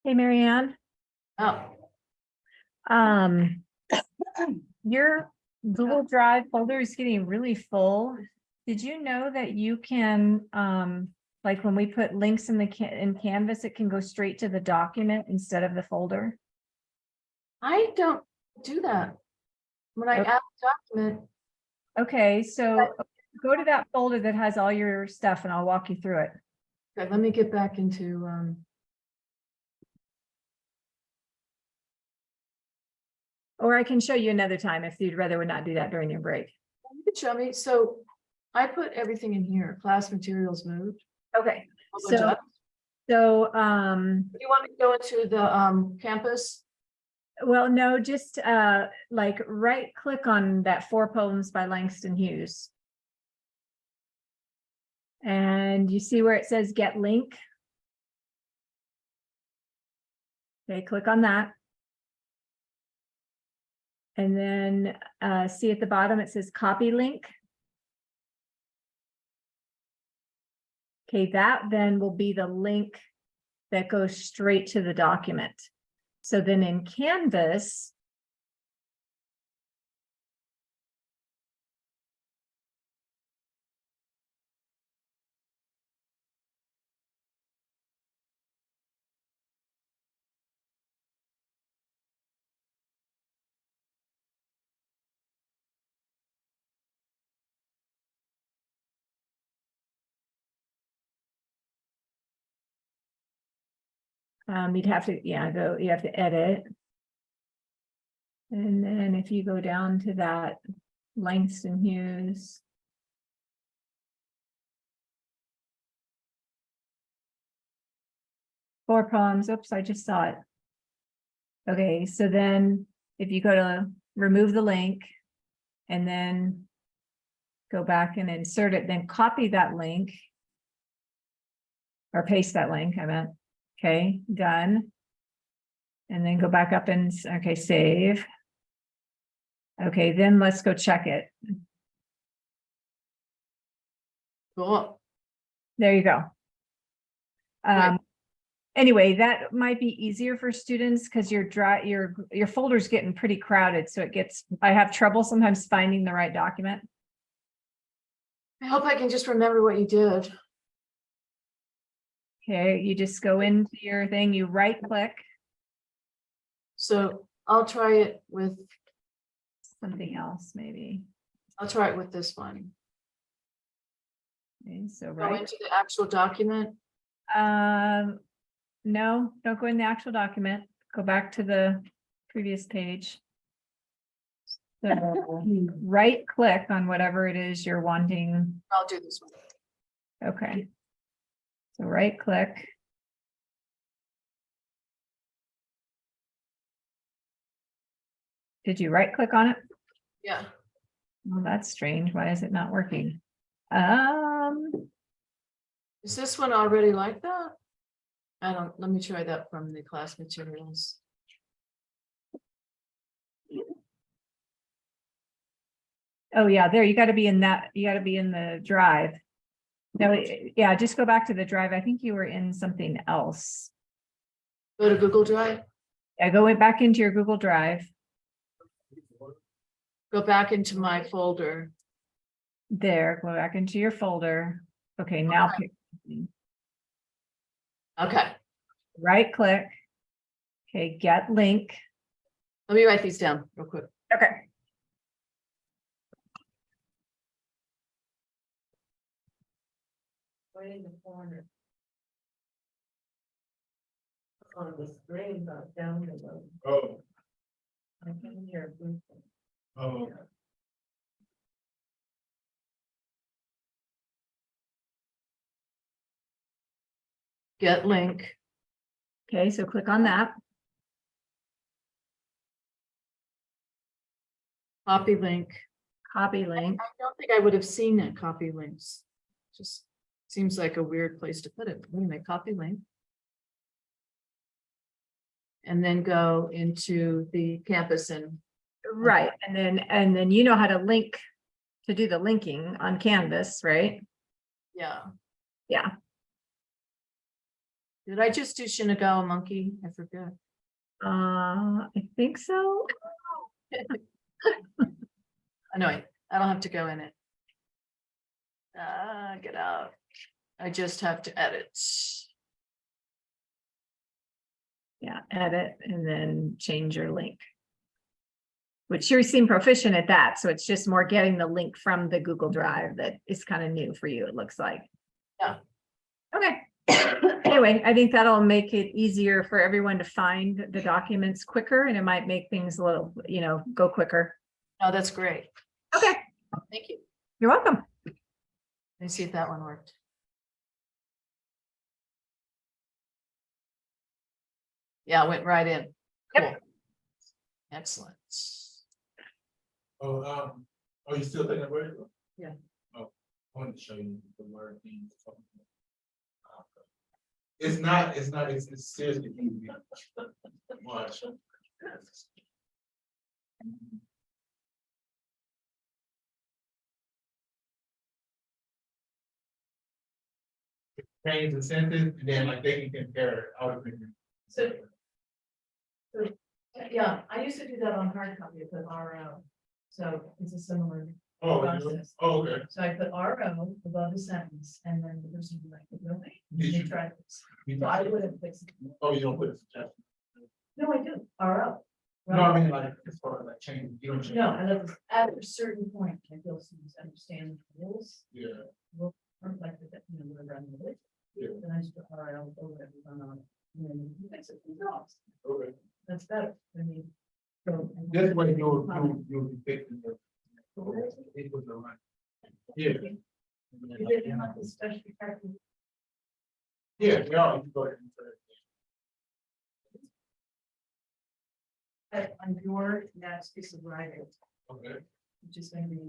Hey, Marianne. Oh, Your Google Drive folder is getting really full. Did you know that you can, like when we put links in in Canvas, it can go straight to the document instead of the folder? I don't do that. When I Okay. add a document, Okay, so go to that folder that has all your stuff and I'll walk you through it. okay, let me get back into Or I can show you another time if you'd rather would not do that during your break. you can show me. So I put everything in here. Class materials moved. Okay, I'll go so, to- so, Do you want me to go into the campus? well, no, just like right click on that 4 poems by Langston Hughes. And you see where it says get link? Okay, click on that. And then see at the bottom, it says copy link. Okay, that then will be the link that goes straight to the document. So then in Canvas, you'd have to, you have to edit. And then if you go down to that Langston Hughes. 4 poems. Oops, I just saw it. Okay, so then if you go to remove the link and then go back and insert it, then copy that link or paste that link, I meant. Okay, done. And then go back up and, okay, save. Okay, then let's go check it. Cool. There you go. Right. Anyway, that might be easier for students because your folder's getting pretty crowded, so I have trouble sometimes finding the right document. I hope I can just remember what you did. Okay, you just go into your thing, you right click So I'll try it with, something else, maybe. I'll try it with this one. Okay, so Go right. into the actual document. No, don't go in the actual document. Go back to the previous page. So right click on whatever it is you're wanting. I'll do this one. Okay. So right click. Did you right click on it? Yeah. Well, that's strange. Why is it not working? Is this one already like that? Let me try that from the class materials. Oh yeah, there, you gotta be in that, you gotta be in the drive. No, yeah, just go back to the drive. I think you were in something else. Go to Google Drive, Yeah, go back into your Google Drive. go back into my folder. There, go back into your folder. Okay, now pick, Okay, right click. Okay, get link. let me write these down real quick. Okay. Right in the corner. On the screen, not down below. Oh, I can hear. oh, Get link. Okay, so click on that. Copy link. Copy link. I don't think I would have seen that copy links. Just seems like a weird place to put it. Wait a minute, copy link. And then go into the campus and Right, and then you know how to link to do the linking on Canvas, right? yeah. Yeah. Did I just do Shinagawa Monkey? I forget. I think so. Anyway, I don't have to go in it. Get out. I just have to edit. Yeah, edit and then change your link. Which you seem proficient at that, so it's just more getting the link from the Google Drive that is kind of new for you, it looks like. Yeah. Okay. Anyway, I think that'll make it easier for everyone to find the documents quicker, and it might make things a little, go quicker. Oh, that's great. Okay, Thank you. you're welcome. Let me see if that one worked. Yeah, it went right in. Cool. Yep. Excellent. oh, you still thinking about it? Yeah. Oh, I wanted to show you the word thing. It's seriously easy. Watch. Change the sentence and then like they can compare it. So. Yeah, I used to do that on hard copy with RO. So it's a similar Oh, process. oh, okay. So I put RO above the sentence and then the person would like, really? Did They you- try this. So I would have fixed it. Oh, you don't put it. No, I do, RO. No, I mean like as far as like change, you don't change. No, I love this. At a certain point, I feel students understand the rules, Yeah, or like that, we're running with it. yeah, Then I just put RO over it, run on it, and then you fix it themselves. okay. That's better. I mean. So. This way you'll be fixing it. It was all right. Yeah. You didn't have the special practice. Yeah, yeah. You go ahead and put it. On your next piece of writing, Okay. which is gonna be.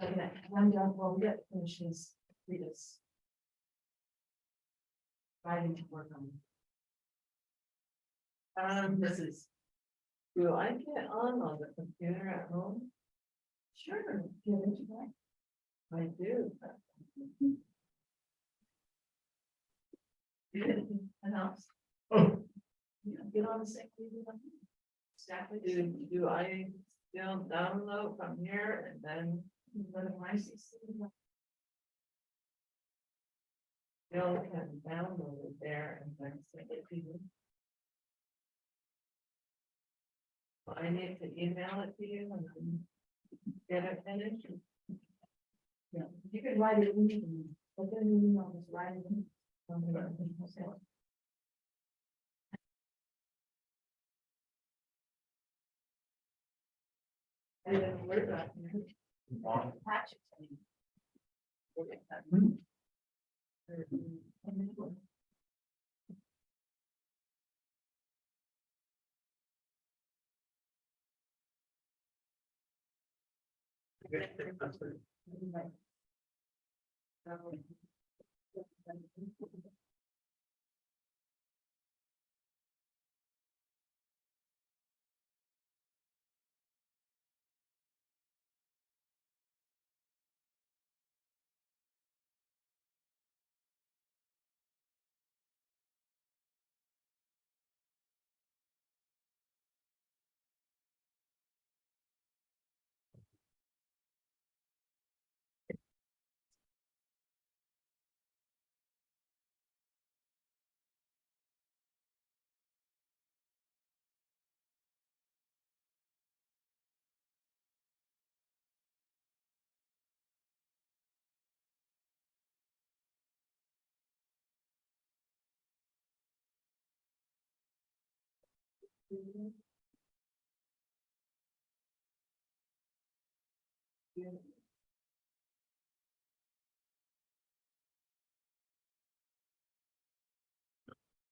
Okay, I'm done, well, we get finishes, read this. Writing to work on. This is. Do I get on the computer at home? Sure. I do. And else? Oh. Get on the same. Exactly. Do I still download from here and then go to my system? Bill can download it there and then send it to you. I need to email it to you and then get it finished. Yeah, you can write it in, but then you know, just write it in. I didn't worry about it. Attach it to me.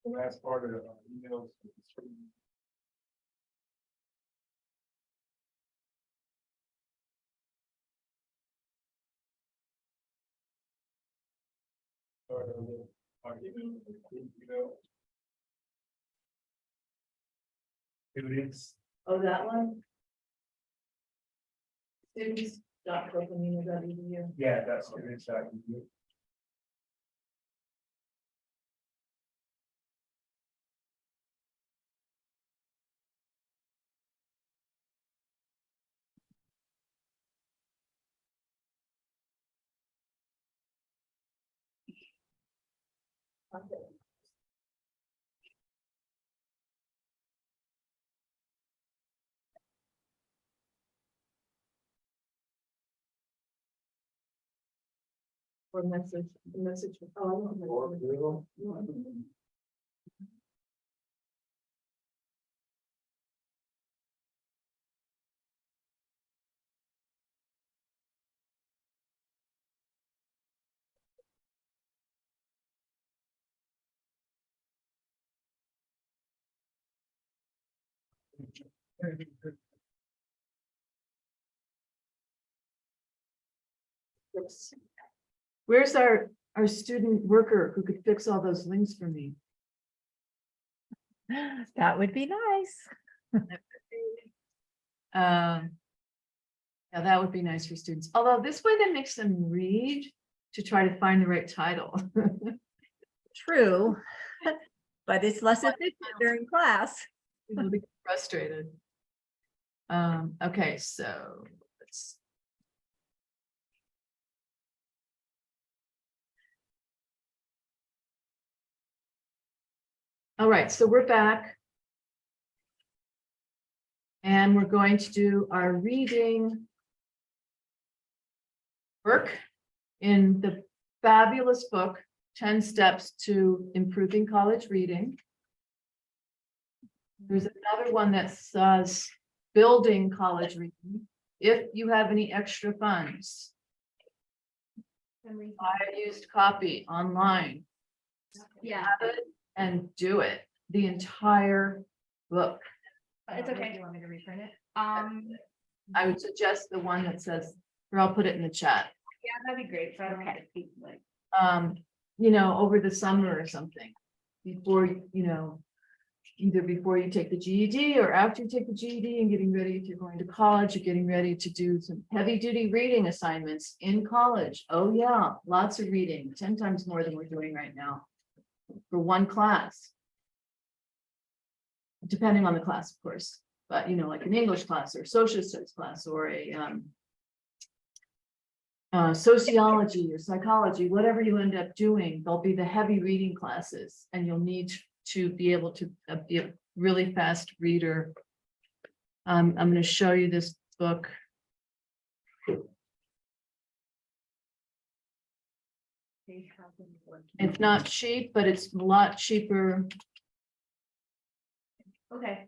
The last part of the emails. Students. Oh, that one? Students.copenhagen.edu. Yeah, that's students. That can do. Or message, oh, I don't Or know. Google. Where's our student worker who could fix all those links for me? That would be nice. Yeah, that would be nice for students, although this way that makes them read to try to find the right title. True. But it's less efficient during class. People get frustrated. Okay, so let's. All right, so we're back. And we're going to do our reading work in the fabulous book, 10 Steps to Improving College Reading. There's another one that says Building College Reading, if you have any extra funds. Buy a used copy online. Yeah. Have it, and do it, the entire book. It's okay. You want me to reprint it? I would suggest the one that says, or I'll put it in the chat. Yeah, that'd be great, so I don't have to keep like. You know, over the summer or something. Before, you know, either before you take the GED or after you take the GED and getting ready, if you're going to college, you're getting ready to do some heavy duty reading assignments in college. Oh yeah, lots of reading, 10 times more than we're doing right now. For one class. Depending on the class, of course, but you know, like an English class or social studies class or a sociology or psychology, whatever you end up doing, there'll be the heavy reading classes and you'll need to be able to be a really fast reader. I'm going to show you this book. It's not cheap, but it's a lot cheaper Okay.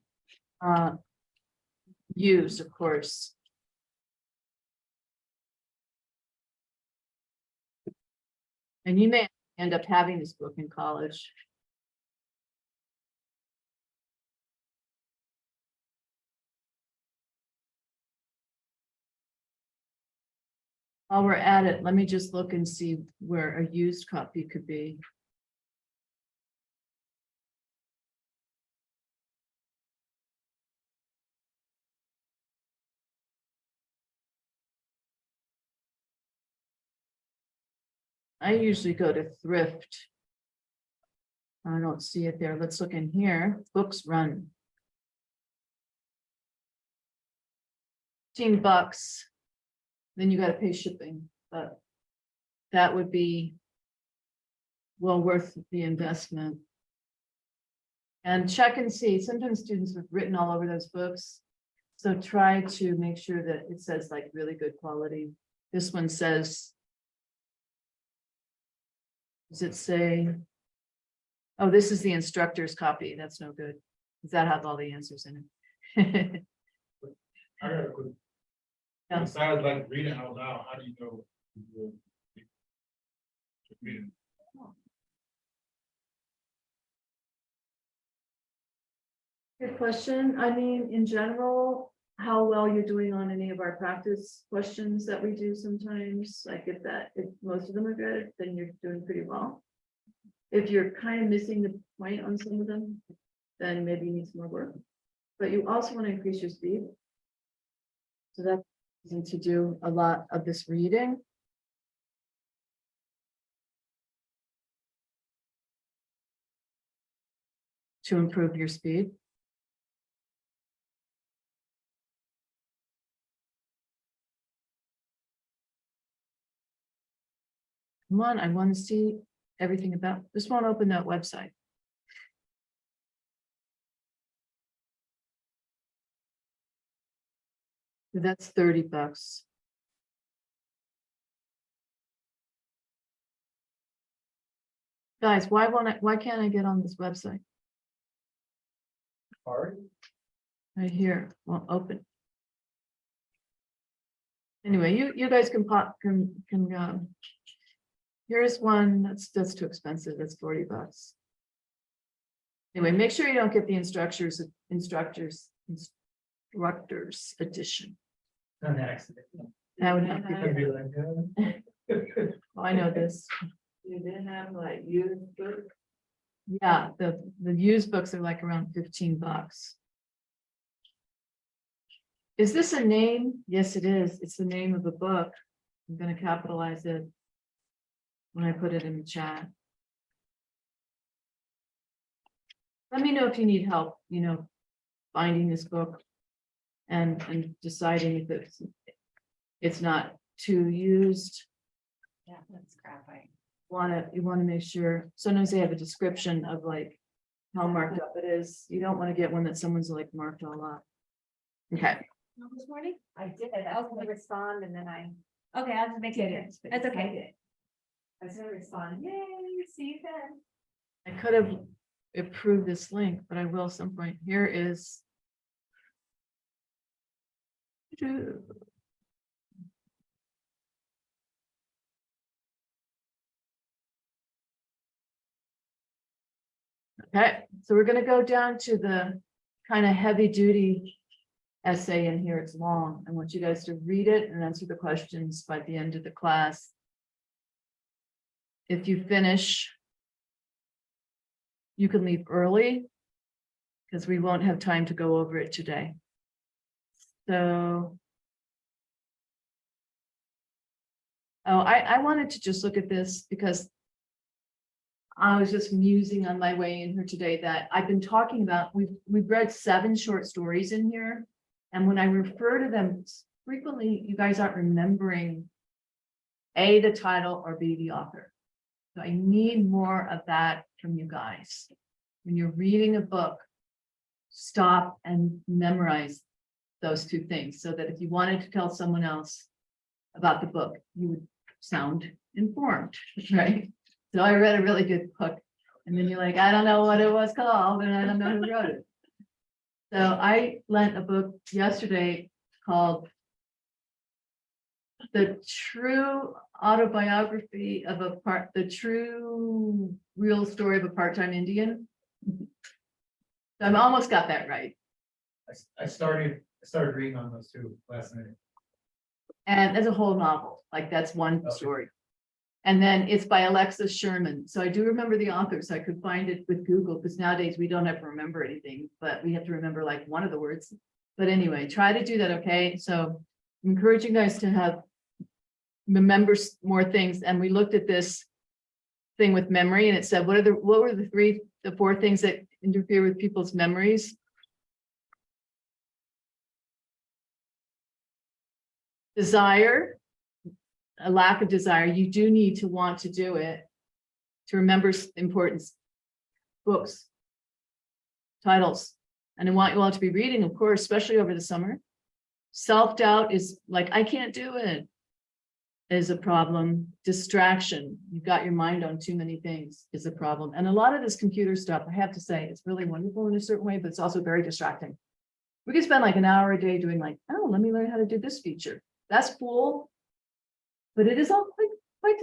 used, of course. And you may end up having this book in college. While we're at it, let me just look and see where a used copy could be. I usually go to Thrift. I don't see it there. Let's look in here. Books Run. $15. Then you got to pay shipping, but that would be well worth the investment. And check and see. Sometimes students have written all over those books. So try to make sure that it says like really good quality. This one says, does it say? Oh, this is the instructor's copy. That's no good. Does that have all the answers in it? I got a quick. Yeah. Besides like reading out loud, how do you know? Reading. Good question. I mean, in general, how well you're doing on any of our practice questions that we do sometimes, like if most of them are good, then you're doing pretty well. If you're kind of missing the point on some of them, then maybe you need some more work. But you also want to increase your speed. So that's to do a lot of this reading. To improve your speed. Come on, I want to see everything about, this won't open that website. That's $30. Guys, why can't I get on this website? Hard. Right here, won't open. Anyway, you guys can here's one that's too expensive. That's $40. Anyway, make sure you don't get the instructors edition. An accident. That would have It could be like, Oh, I know this. You didn't have like used books? Yeah, the used books are like around $15. Is this a name? Yes, it is. It's the name of the book. I'm gonna capitalize it when I put it in the chat. Let me know if you need help, you know, finding this book and deciding if it's not too used. Yeah, that's crap. You want to make sure, sometimes they have a description of like how marked up it is. You don't want to get one that someone's like marked all up. Okay. This morning? I did. I was gonna respond and then okay, I'll just make it. That's okay. I was gonna respond. Yay, see you then. I could have approved this link, but I will at some point. Here is. Okay, so we're gonna go down to the kind of heavy duty essay in here. It's long. I want you guys to read it and answer the questions by the end of the class. If you finish, you can leave early because we won't have time to go over it today. So. Oh, I wanted to just look at this because I was just musing on my way in here today that I've been talking about, we've read 7 short stories in here. And when I refer to them frequently, you guys aren't remembering A, the title, or B, the author. So I need more of that from you guys. When you're reading a book, stop and memorize those 2 things so that if you wanted to tell someone else about the book, you would sound informed, right? So I read a really good book, and then you're like, I don't know what it was called, and I don't know who wrote it. So I lent a book yesterday called The True Autobiography of the True Real Story of a Part-Time Indian. So I've almost got that right. I started reading on those 2 last night. And as a whole novel, like that's one Okay. story. And then it's by Alexis Sherman. So I do remember the author, so I could find it with Google, because nowadays we don't have to remember anything, but we have to remember like one of the words. But anyway, try to do that, okay? So I'm encouraging you guys to remember more things. And we looked at this thing with memory, and it said, what were the 4 things that interfere with people's memories? Desire, a lack of desire. You do need to want to do it to remember important books, titles, and I want you all to be reading, of course, especially over the summer. Self-doubt is like, I can't do it, is a problem. Distraction, you've got your mind on too many things, is a problem. And a lot of this computer stuff, I have to say, it's really wonderful in a certain way, but it's also very distracting. We could spend like an hour a day doing like, oh, let me learn how to do this feature. That's cool, but it is all quite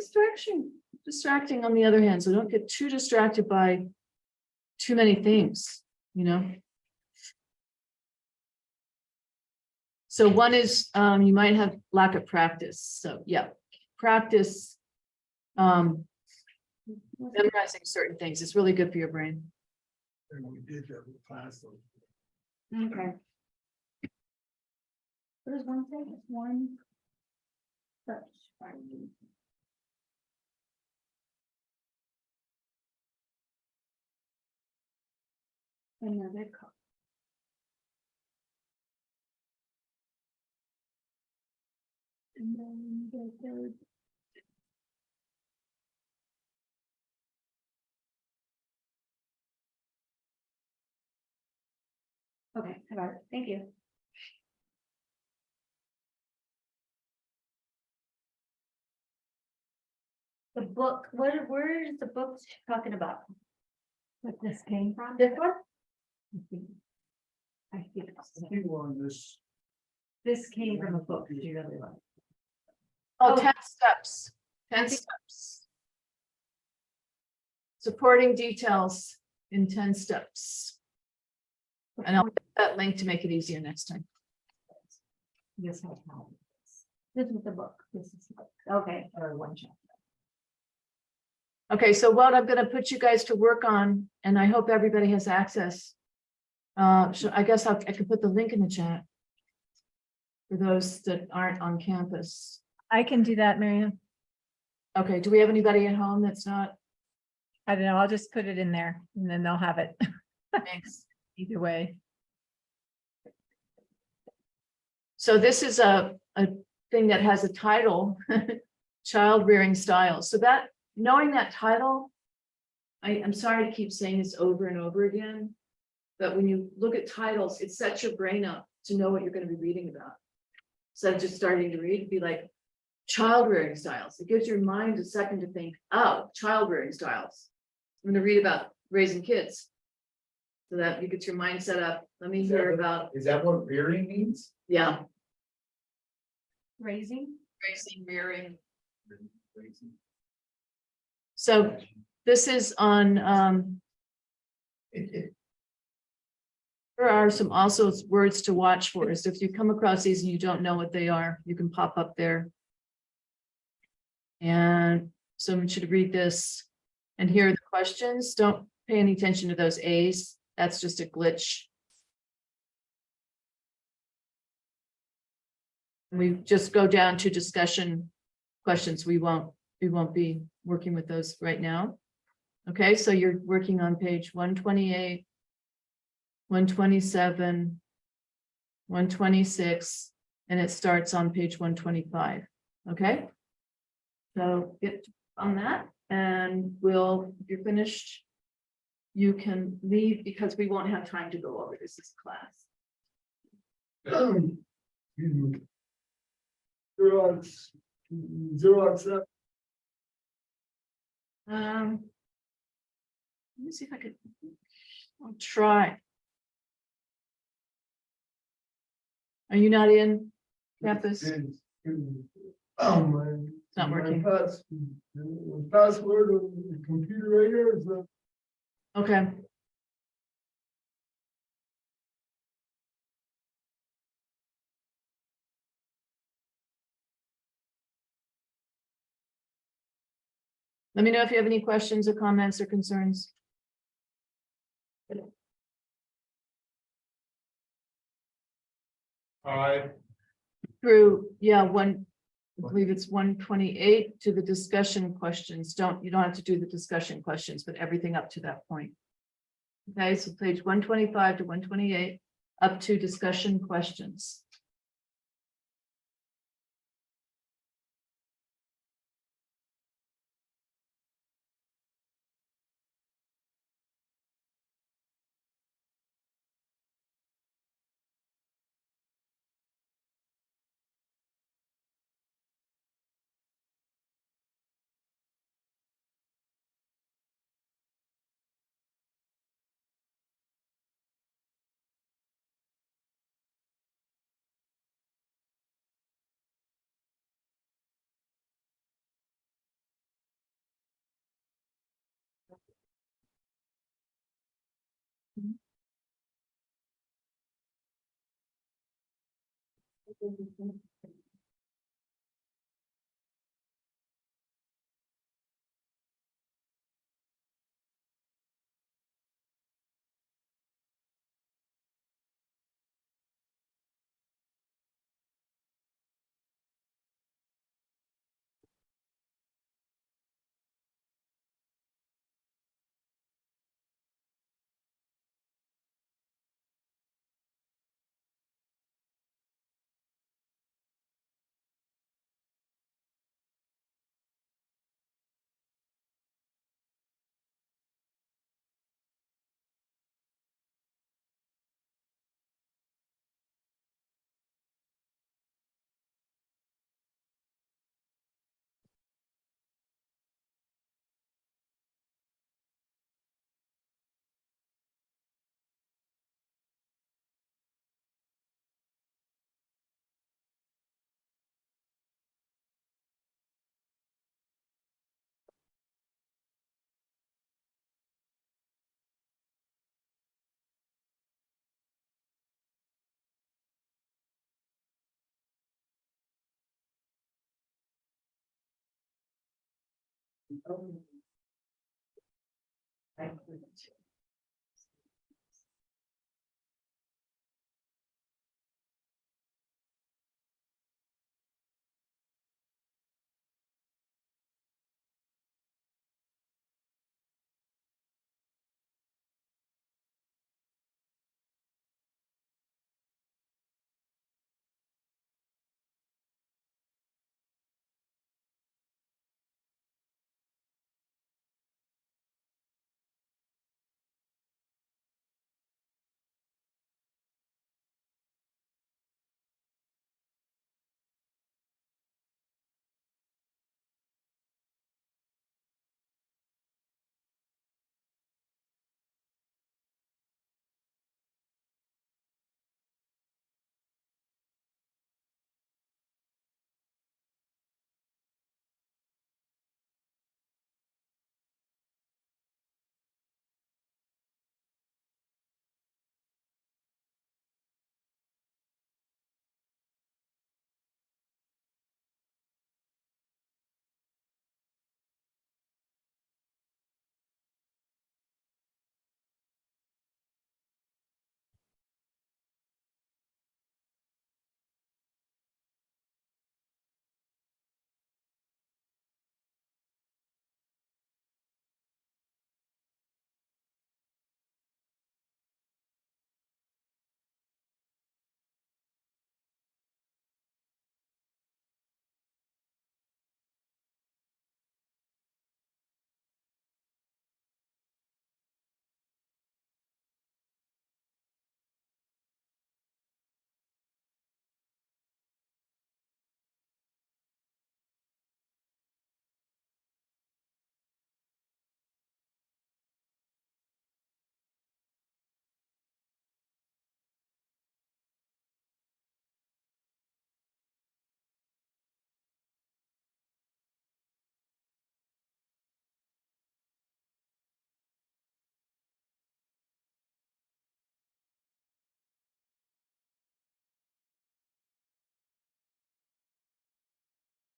distracting on the other hand. So don't get too distracted by too many things, you know. So one is you might have lack of practice. So yeah, practice memorizing certain things. It's really good for your brain. And we did that with class. Okay. What does one say? It's one. Such. Another call. And then the third. Okay, I got it. Thank you. The book, where is the book talking about? What this came from? This one? I think On this, this came from a book that you really like. Oh, Oh. 10 steps, 10 steps. Supporting details in 10 steps. And I'll put that link to make it easier next time. This has how. This is the book. This is the book. Okay, or one chapter. Okay, so what I'm gonna put you guys to work on, and I hope everybody has access. So I guess I can put the link in the chat. For those that aren't on campus. I can do that, Marianne. Okay, do we have anybody at home that's not? I don't know, I'll just put it in there and then they'll have it Thanks. either way. So this is a thing that has a title, Child Rearing Styles. So that, knowing that title, I'm sorry to keep saying this over and over again, but when you look at titles, it sets your brain up to know what you're going to be reading about. Instead of just starting to read, it'd be like child rearing styles. It gives your mind a second to think, oh, child rearing styles. I'm going to read about raising kids. So that you get your mind set up. Let me hear about, Is that what rearing means? yeah, Raising? raising, rearing. So this is on There are some also words to watch for, is if you come across these and you don't know what they are, you can pop up there. And someone should read this and hear the questions. Don't pay any attention to those A's. That's just a glitch. We just go down to discussion questions. We won't be working with those right now. Okay, so you're working on page 128, 127, 126, and it starts on page 125. Okay. So get on that and if you're finished, you can leave because we won't have time to go over this as class. Xerox, Let me see if I could. I'll try. Are you not in campus? It's not working. Password on the computer right here is not. Okay. Let me know if you have any questions or comments or concerns. Through, yeah, I believe it's 128 to the discussion questions. You don't have to do the discussion questions, but everything up to that point. Okay, so page 125 to 128, up to discussion questions.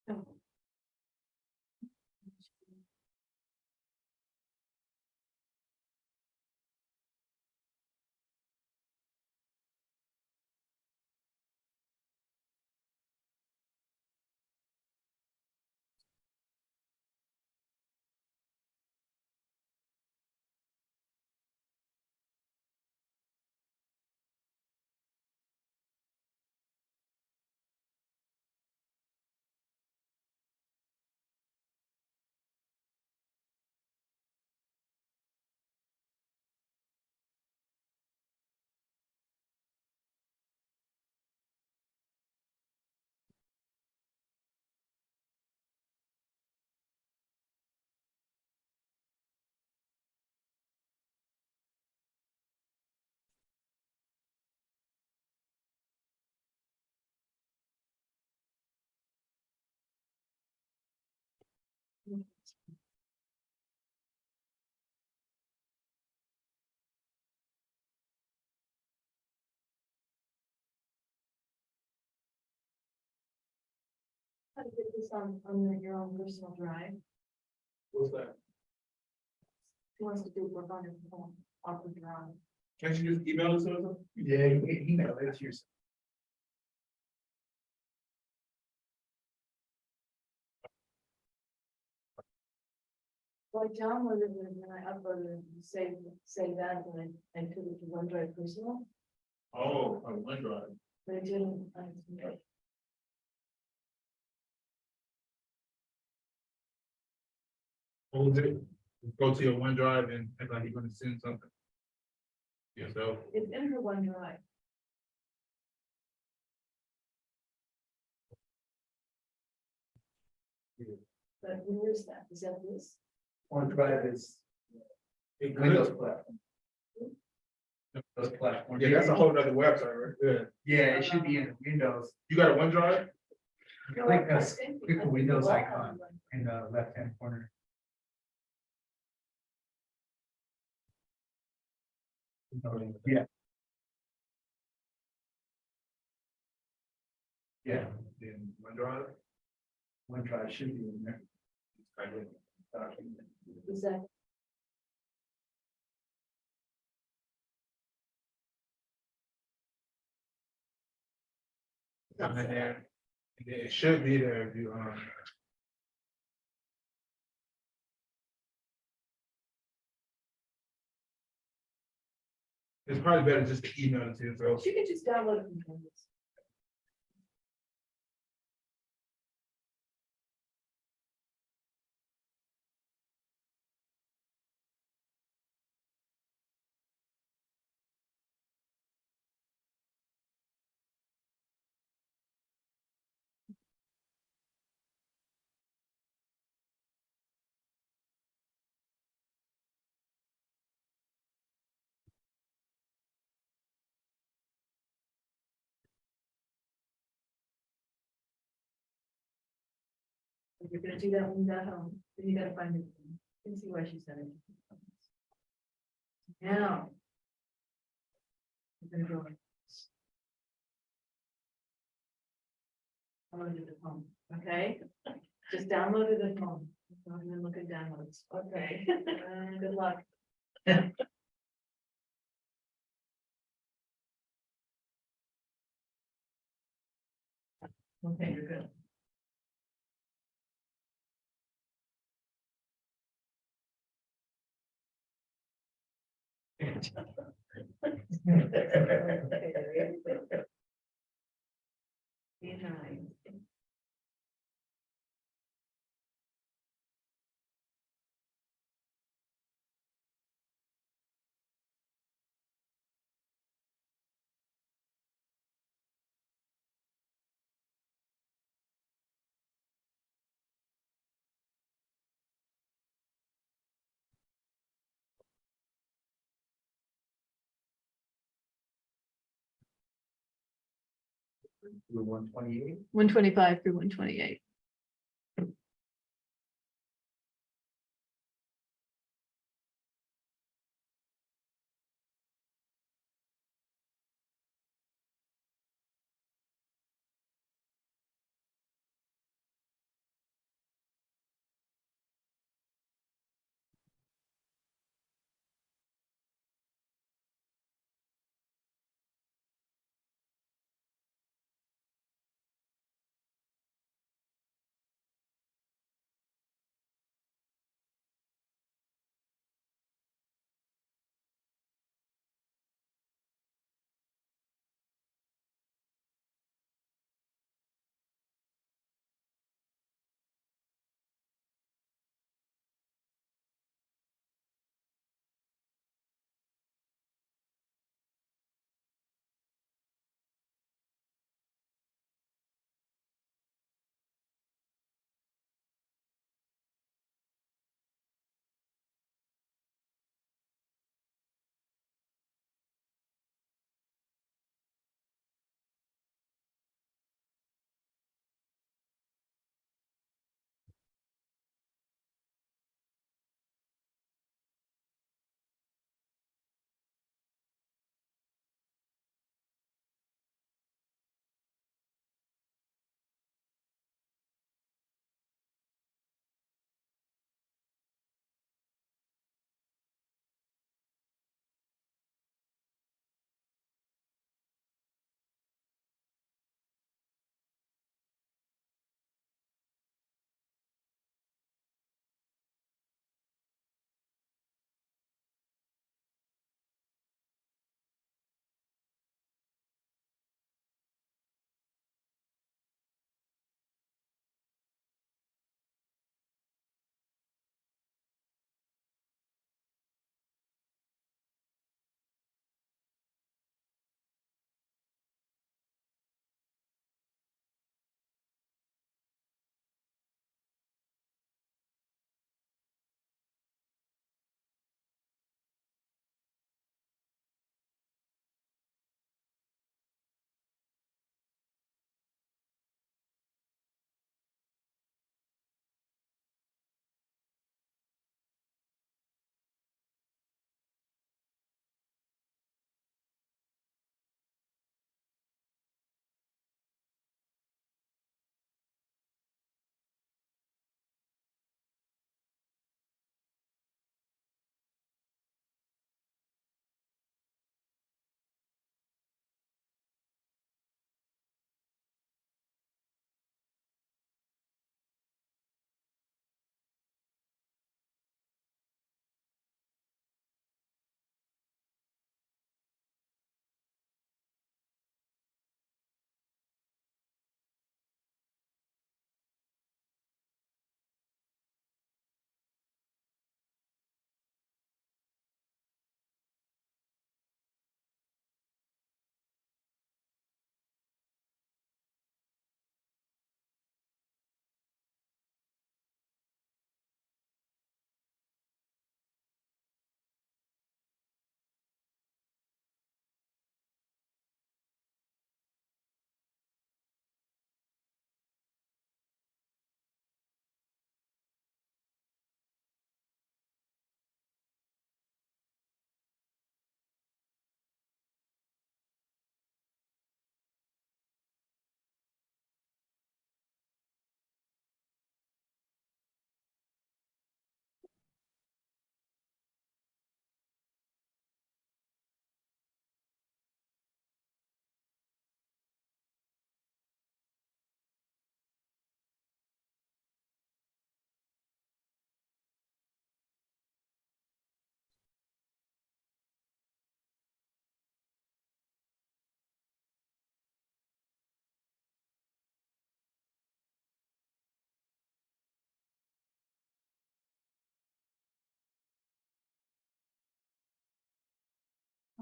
How to get this on your own personal drive? What's that? Who wants to do work on his phone, off the drive? Can't you just email it to us? Yeah, you know, it's yours. Well, I downloaded it and then I uploaded it and save that and I put it to OneDrive personal, Oh, on OneDrive. but it didn't. Hold it, go to your OneDrive and act like you're gonna send something. Yourself. It's in her OneDrive. But where is that? Is that this? OneDrive is It Windows could- platform. Windows platform. Yeah, that's a whole other website, right? Yeah. Yeah, it should be in Windows, You got a OneDrive? Click click the Windows icon in the left-hand corner. Yeah. Yeah, Then OneDrive? OneDrive should be in there. Type in document. Is that? Down in there. And then it should be there if you, it's probably better just to email it to yourself. You can just download it from Canvas. If you're gonna do that when you got home, then you gotta find it. You can see why she said it. Now. You're gonna go. Download it at home, okay? Just download it at home. And then look at downloads, okay? Good luck. Okay, you're good. Be nice. We're 128. 125 through 128.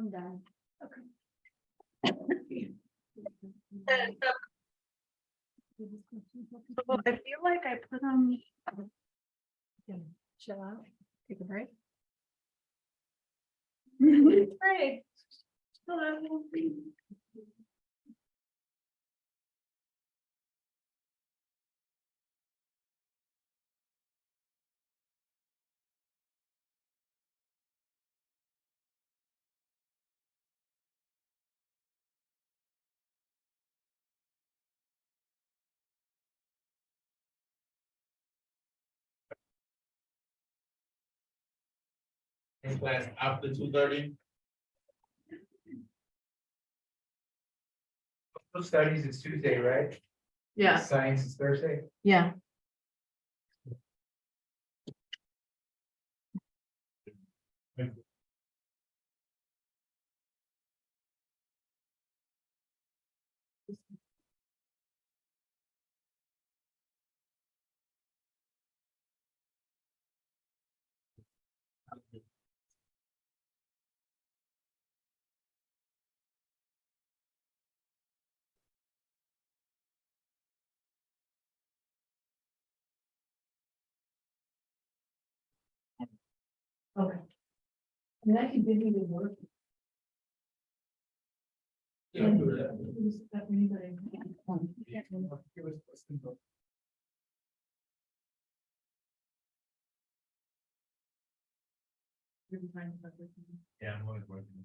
I'm done. Well, I feel like I put them. Chill out, take a break. Great. In class after 2:30. Studies is Tuesday, right? Yeah, Science is Thursday. yeah. Okay. And I can give you the work. Yeah, I'll do that. Yeah, I'm always working.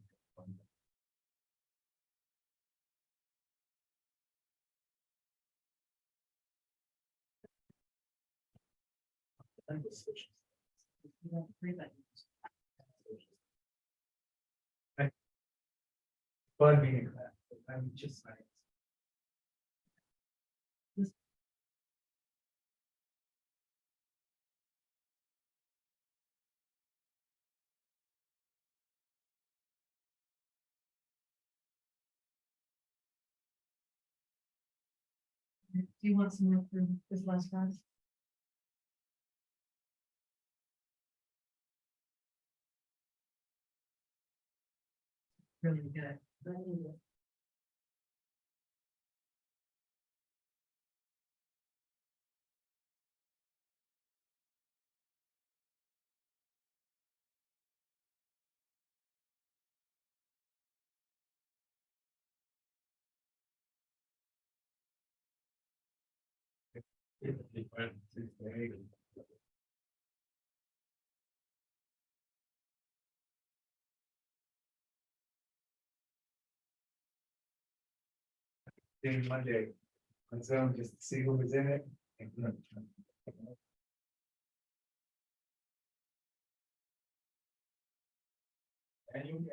Fun being in class. I'm just science. Do you want some more for this last class? Really good. Thing Monday. On Zoom, just to see who was in it. And you,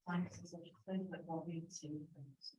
Science and social studies, but won't be the same things.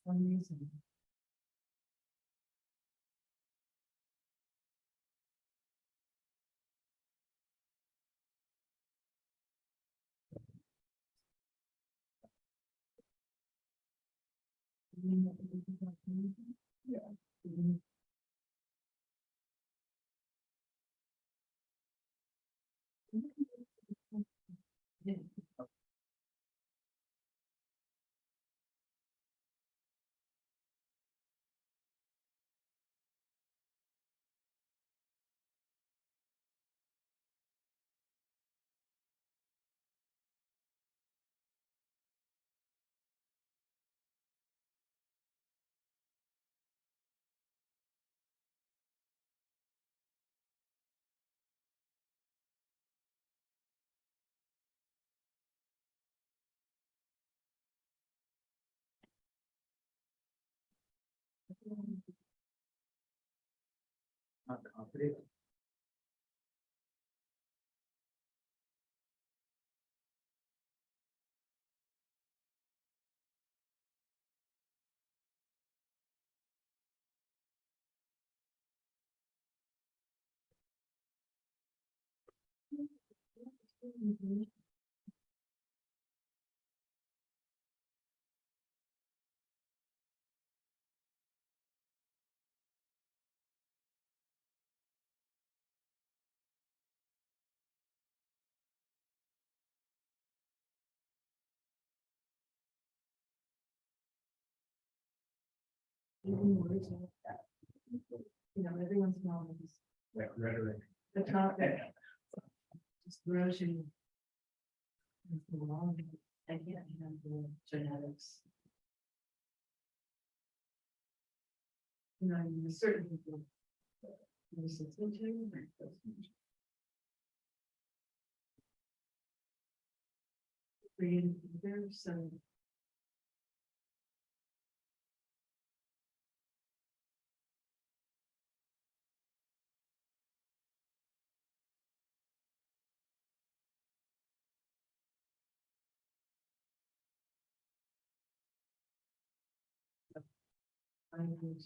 Some reason. Not confident. Even words like that. You know, everyone's knowledge is That rhetoric. the topic. Just throws you. into the wrong. I can't handle genetics. You know, in certain people. There's a teaching, creating, there's some. Language.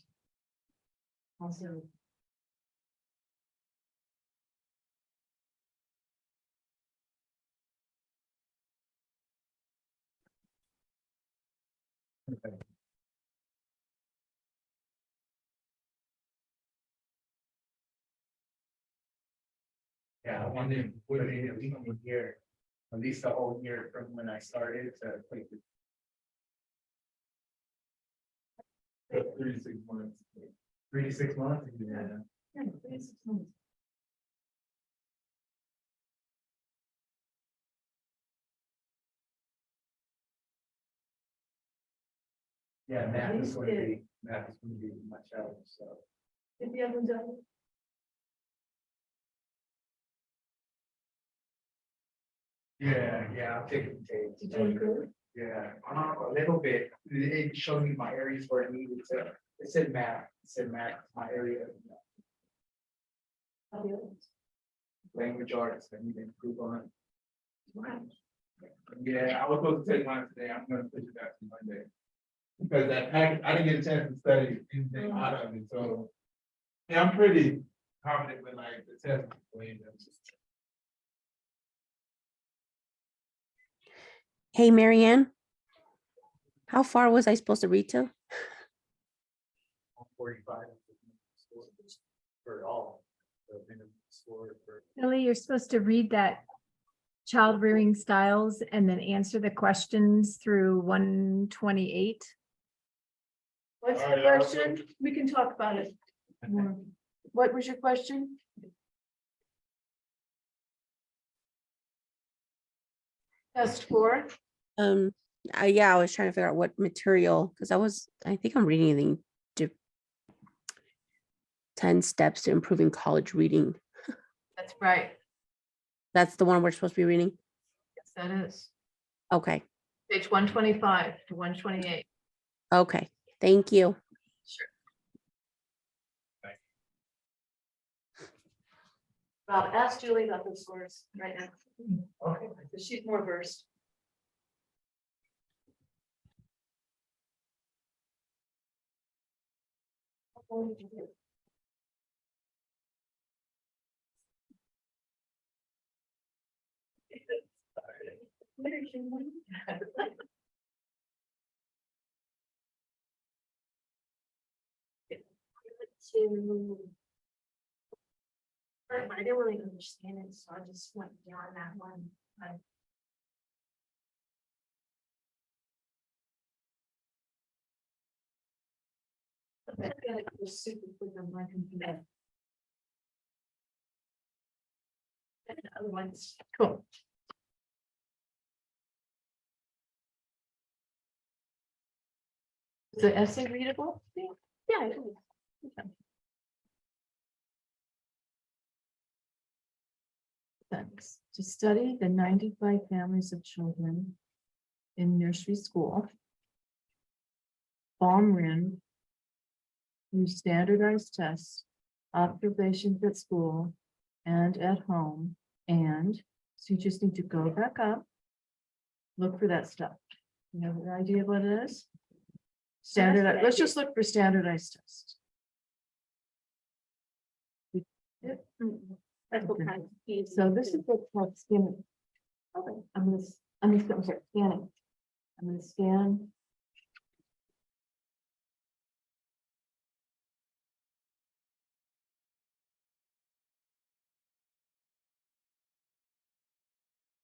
Also. Okay. Yeah, I wanted to put it in at least a year, at least a whole year from when I started to like. 36 months. 3 to 6 months, yeah. Yeah, 36 months. Yeah, math is going to be my challenge, so. If you haven't done it. Yeah, I'll take it. Did you improve? Yeah, a little bit. It showed me my areas where I needed to. It said math, my area. Language arts, I need to improve on. Yeah, I was supposed to take mine today. I'm gonna push it back to Monday. Because that package, I didn't get a chance to study anything out of it, so. Yeah, I'm pretty confident with like the test. Hey, Marianne. How far was I supposed to read to? 45. For all. So, minimum score for- Billy, you're supposed to read that child rearing styles and then answer the questions through 128. What's the All right, I'll question? We can talk about it more. What was your question? Test 4. Yeah, I was trying to figure out what material, because I think I'm reading the 10 steps to improving college reading. That's right. That's the one we're supposed to be reading. Yes, that is. Okay, Page 125 to 128. okay, thank you. Sure. Rob, ask Julie about those scores right now. Okay. Because she's more versed. I didn't really understand it, so I just went beyond that one. I feel like it was super quick on my computer. And the other ones, cool. Is the essay readable? Yeah, it is. Thanks. To study the 95 families of children in nursery school. Baumrin use standardized tests, observations at school and at home, and so you just need to go back up. Look for that stuff. You have an idea what it is? Standardized, let's just look for standardized tests. That's what kind of. confused So me this too. is what's called skimming. Okay, I'm sorry, scanning. I'm gonna scan.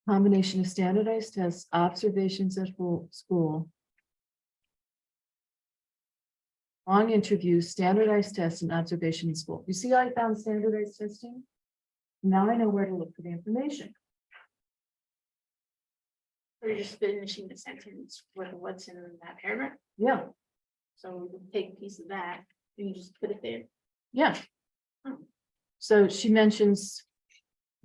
Combination of standardized tests, observations at school. Long interviews, standardized tests and observation in school. You see, how I found standardized testing. Now I know where to look for the information. We're just finishing the sentence with what's in that paragraph, Yeah, so we can take a piece of that and you just put it there. yeah. So she mentions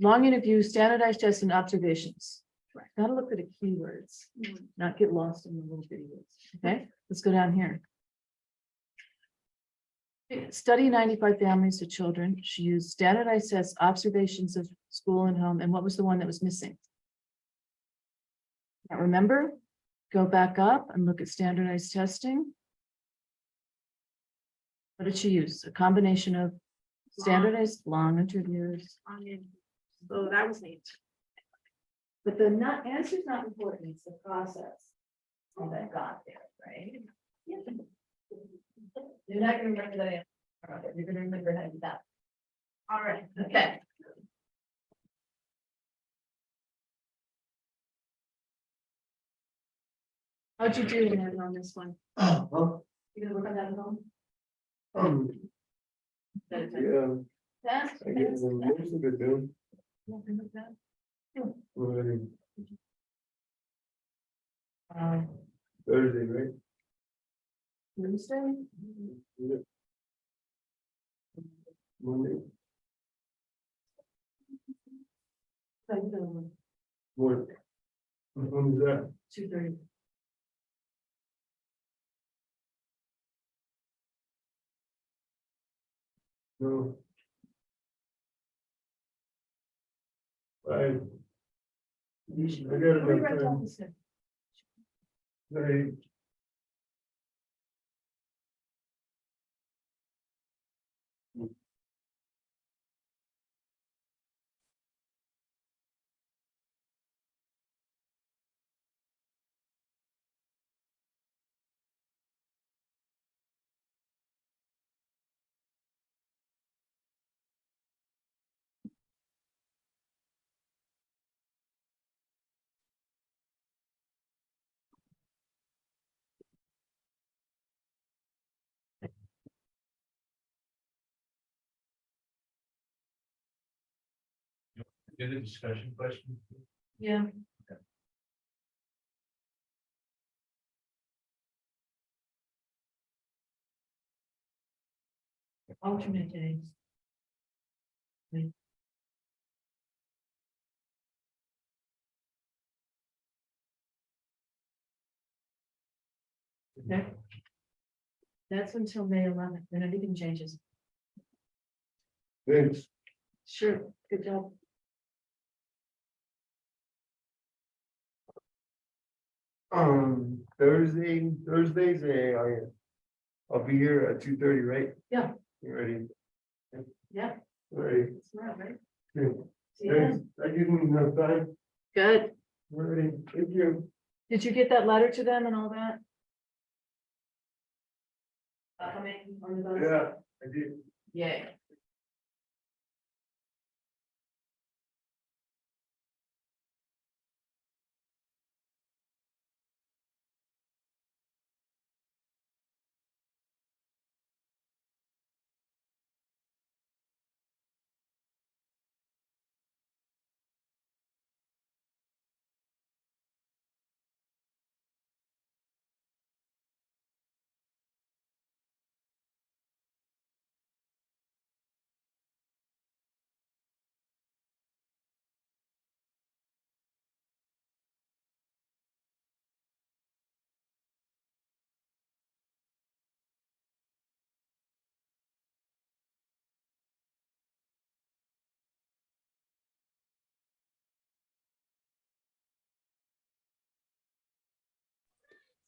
long interviews, standardized tests and observations. Gotta look for the keywords, not get lost in the little bitty words. Okay, let's go down here. Study 95 families of children. She used standardized tests, observations of school and home. And what was the one that was missing? Can't remember? Go back up and look at standardized testing. What did she use? A combination of standardized long interviews. So that was neat. But the not answer is not important, it's the process. How that got there, right? You're not gonna remember that answer. You're gonna remember how to do that. All right. Okay. How'd you do Aaron, on this one? Huh? You gonna work on that at home? Yeah, That's. I get most of it done. Already Thursday, right? Wednesday? Yeah. Monday, what? When is that? 2:30. No. I. I got enough time. Right. Get a discussion question. Yeah. Alternate days. Okay. That's until May 11th, then everything changes. Thanks. Sure, good job. Thursdays, I'll be here at 2:30, right? Yeah. You ready? Yeah. All right. That's right, right? Good. See you then. Thanks. That gives me enough time. Good. All right, thank you. Did you get that letter to them and all that? Coming on the bus? Yeah, I did. Yay.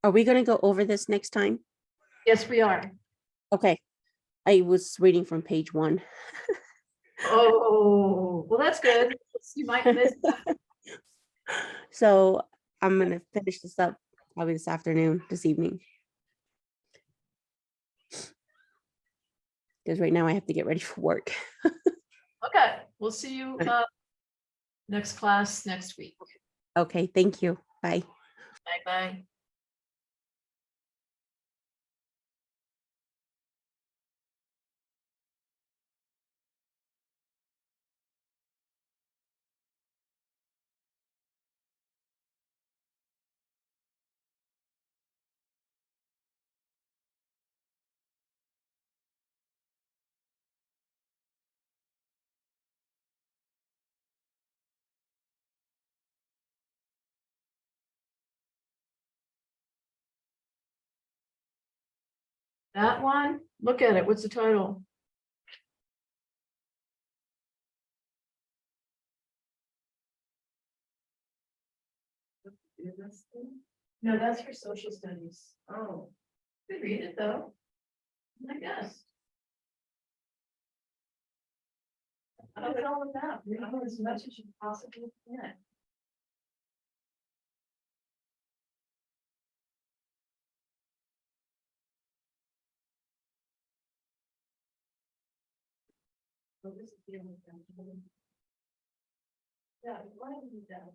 Are we gonna go over this next time? Yes, we are. Okay. I was reading from page 1. Oh, well, that's good. You might miss. So I'm gonna finish this up probably this evening. Because right now I have to get ready for work. Okay, we'll see you next class next week. Okay, thank you. Bye. Bye-bye. That one, look at it. What's the title? No, that's for social studies. Oh, could read it though. I guess. I don't know what that, read as much as you possibly can. So this is the only thing. Yeah, why do you do that?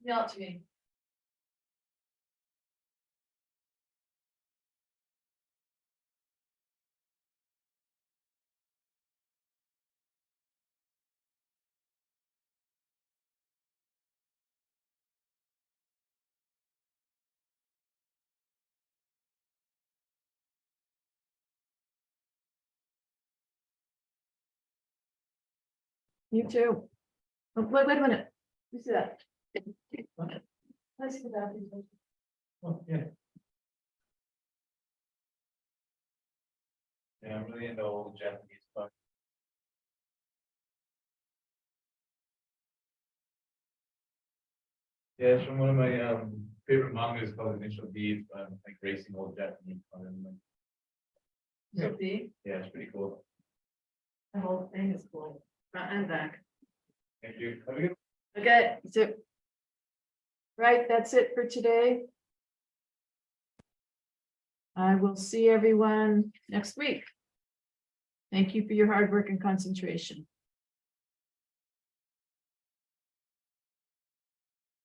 Email it to me. You too. Oh, wait a minute. You see that? Let's see that. Oh, yeah. Yeah, I'm really into old Japanese stuff. Yeah, it's from one of my favorite mangas called Initial D, like racing old Japanese. So B, Yeah, it's pretty cool. the whole thing is cool. Front and back. Thank you. Have a good Okay, so. Right, that's it for today. I will see everyone next week. Thank you for your hard work and concentration.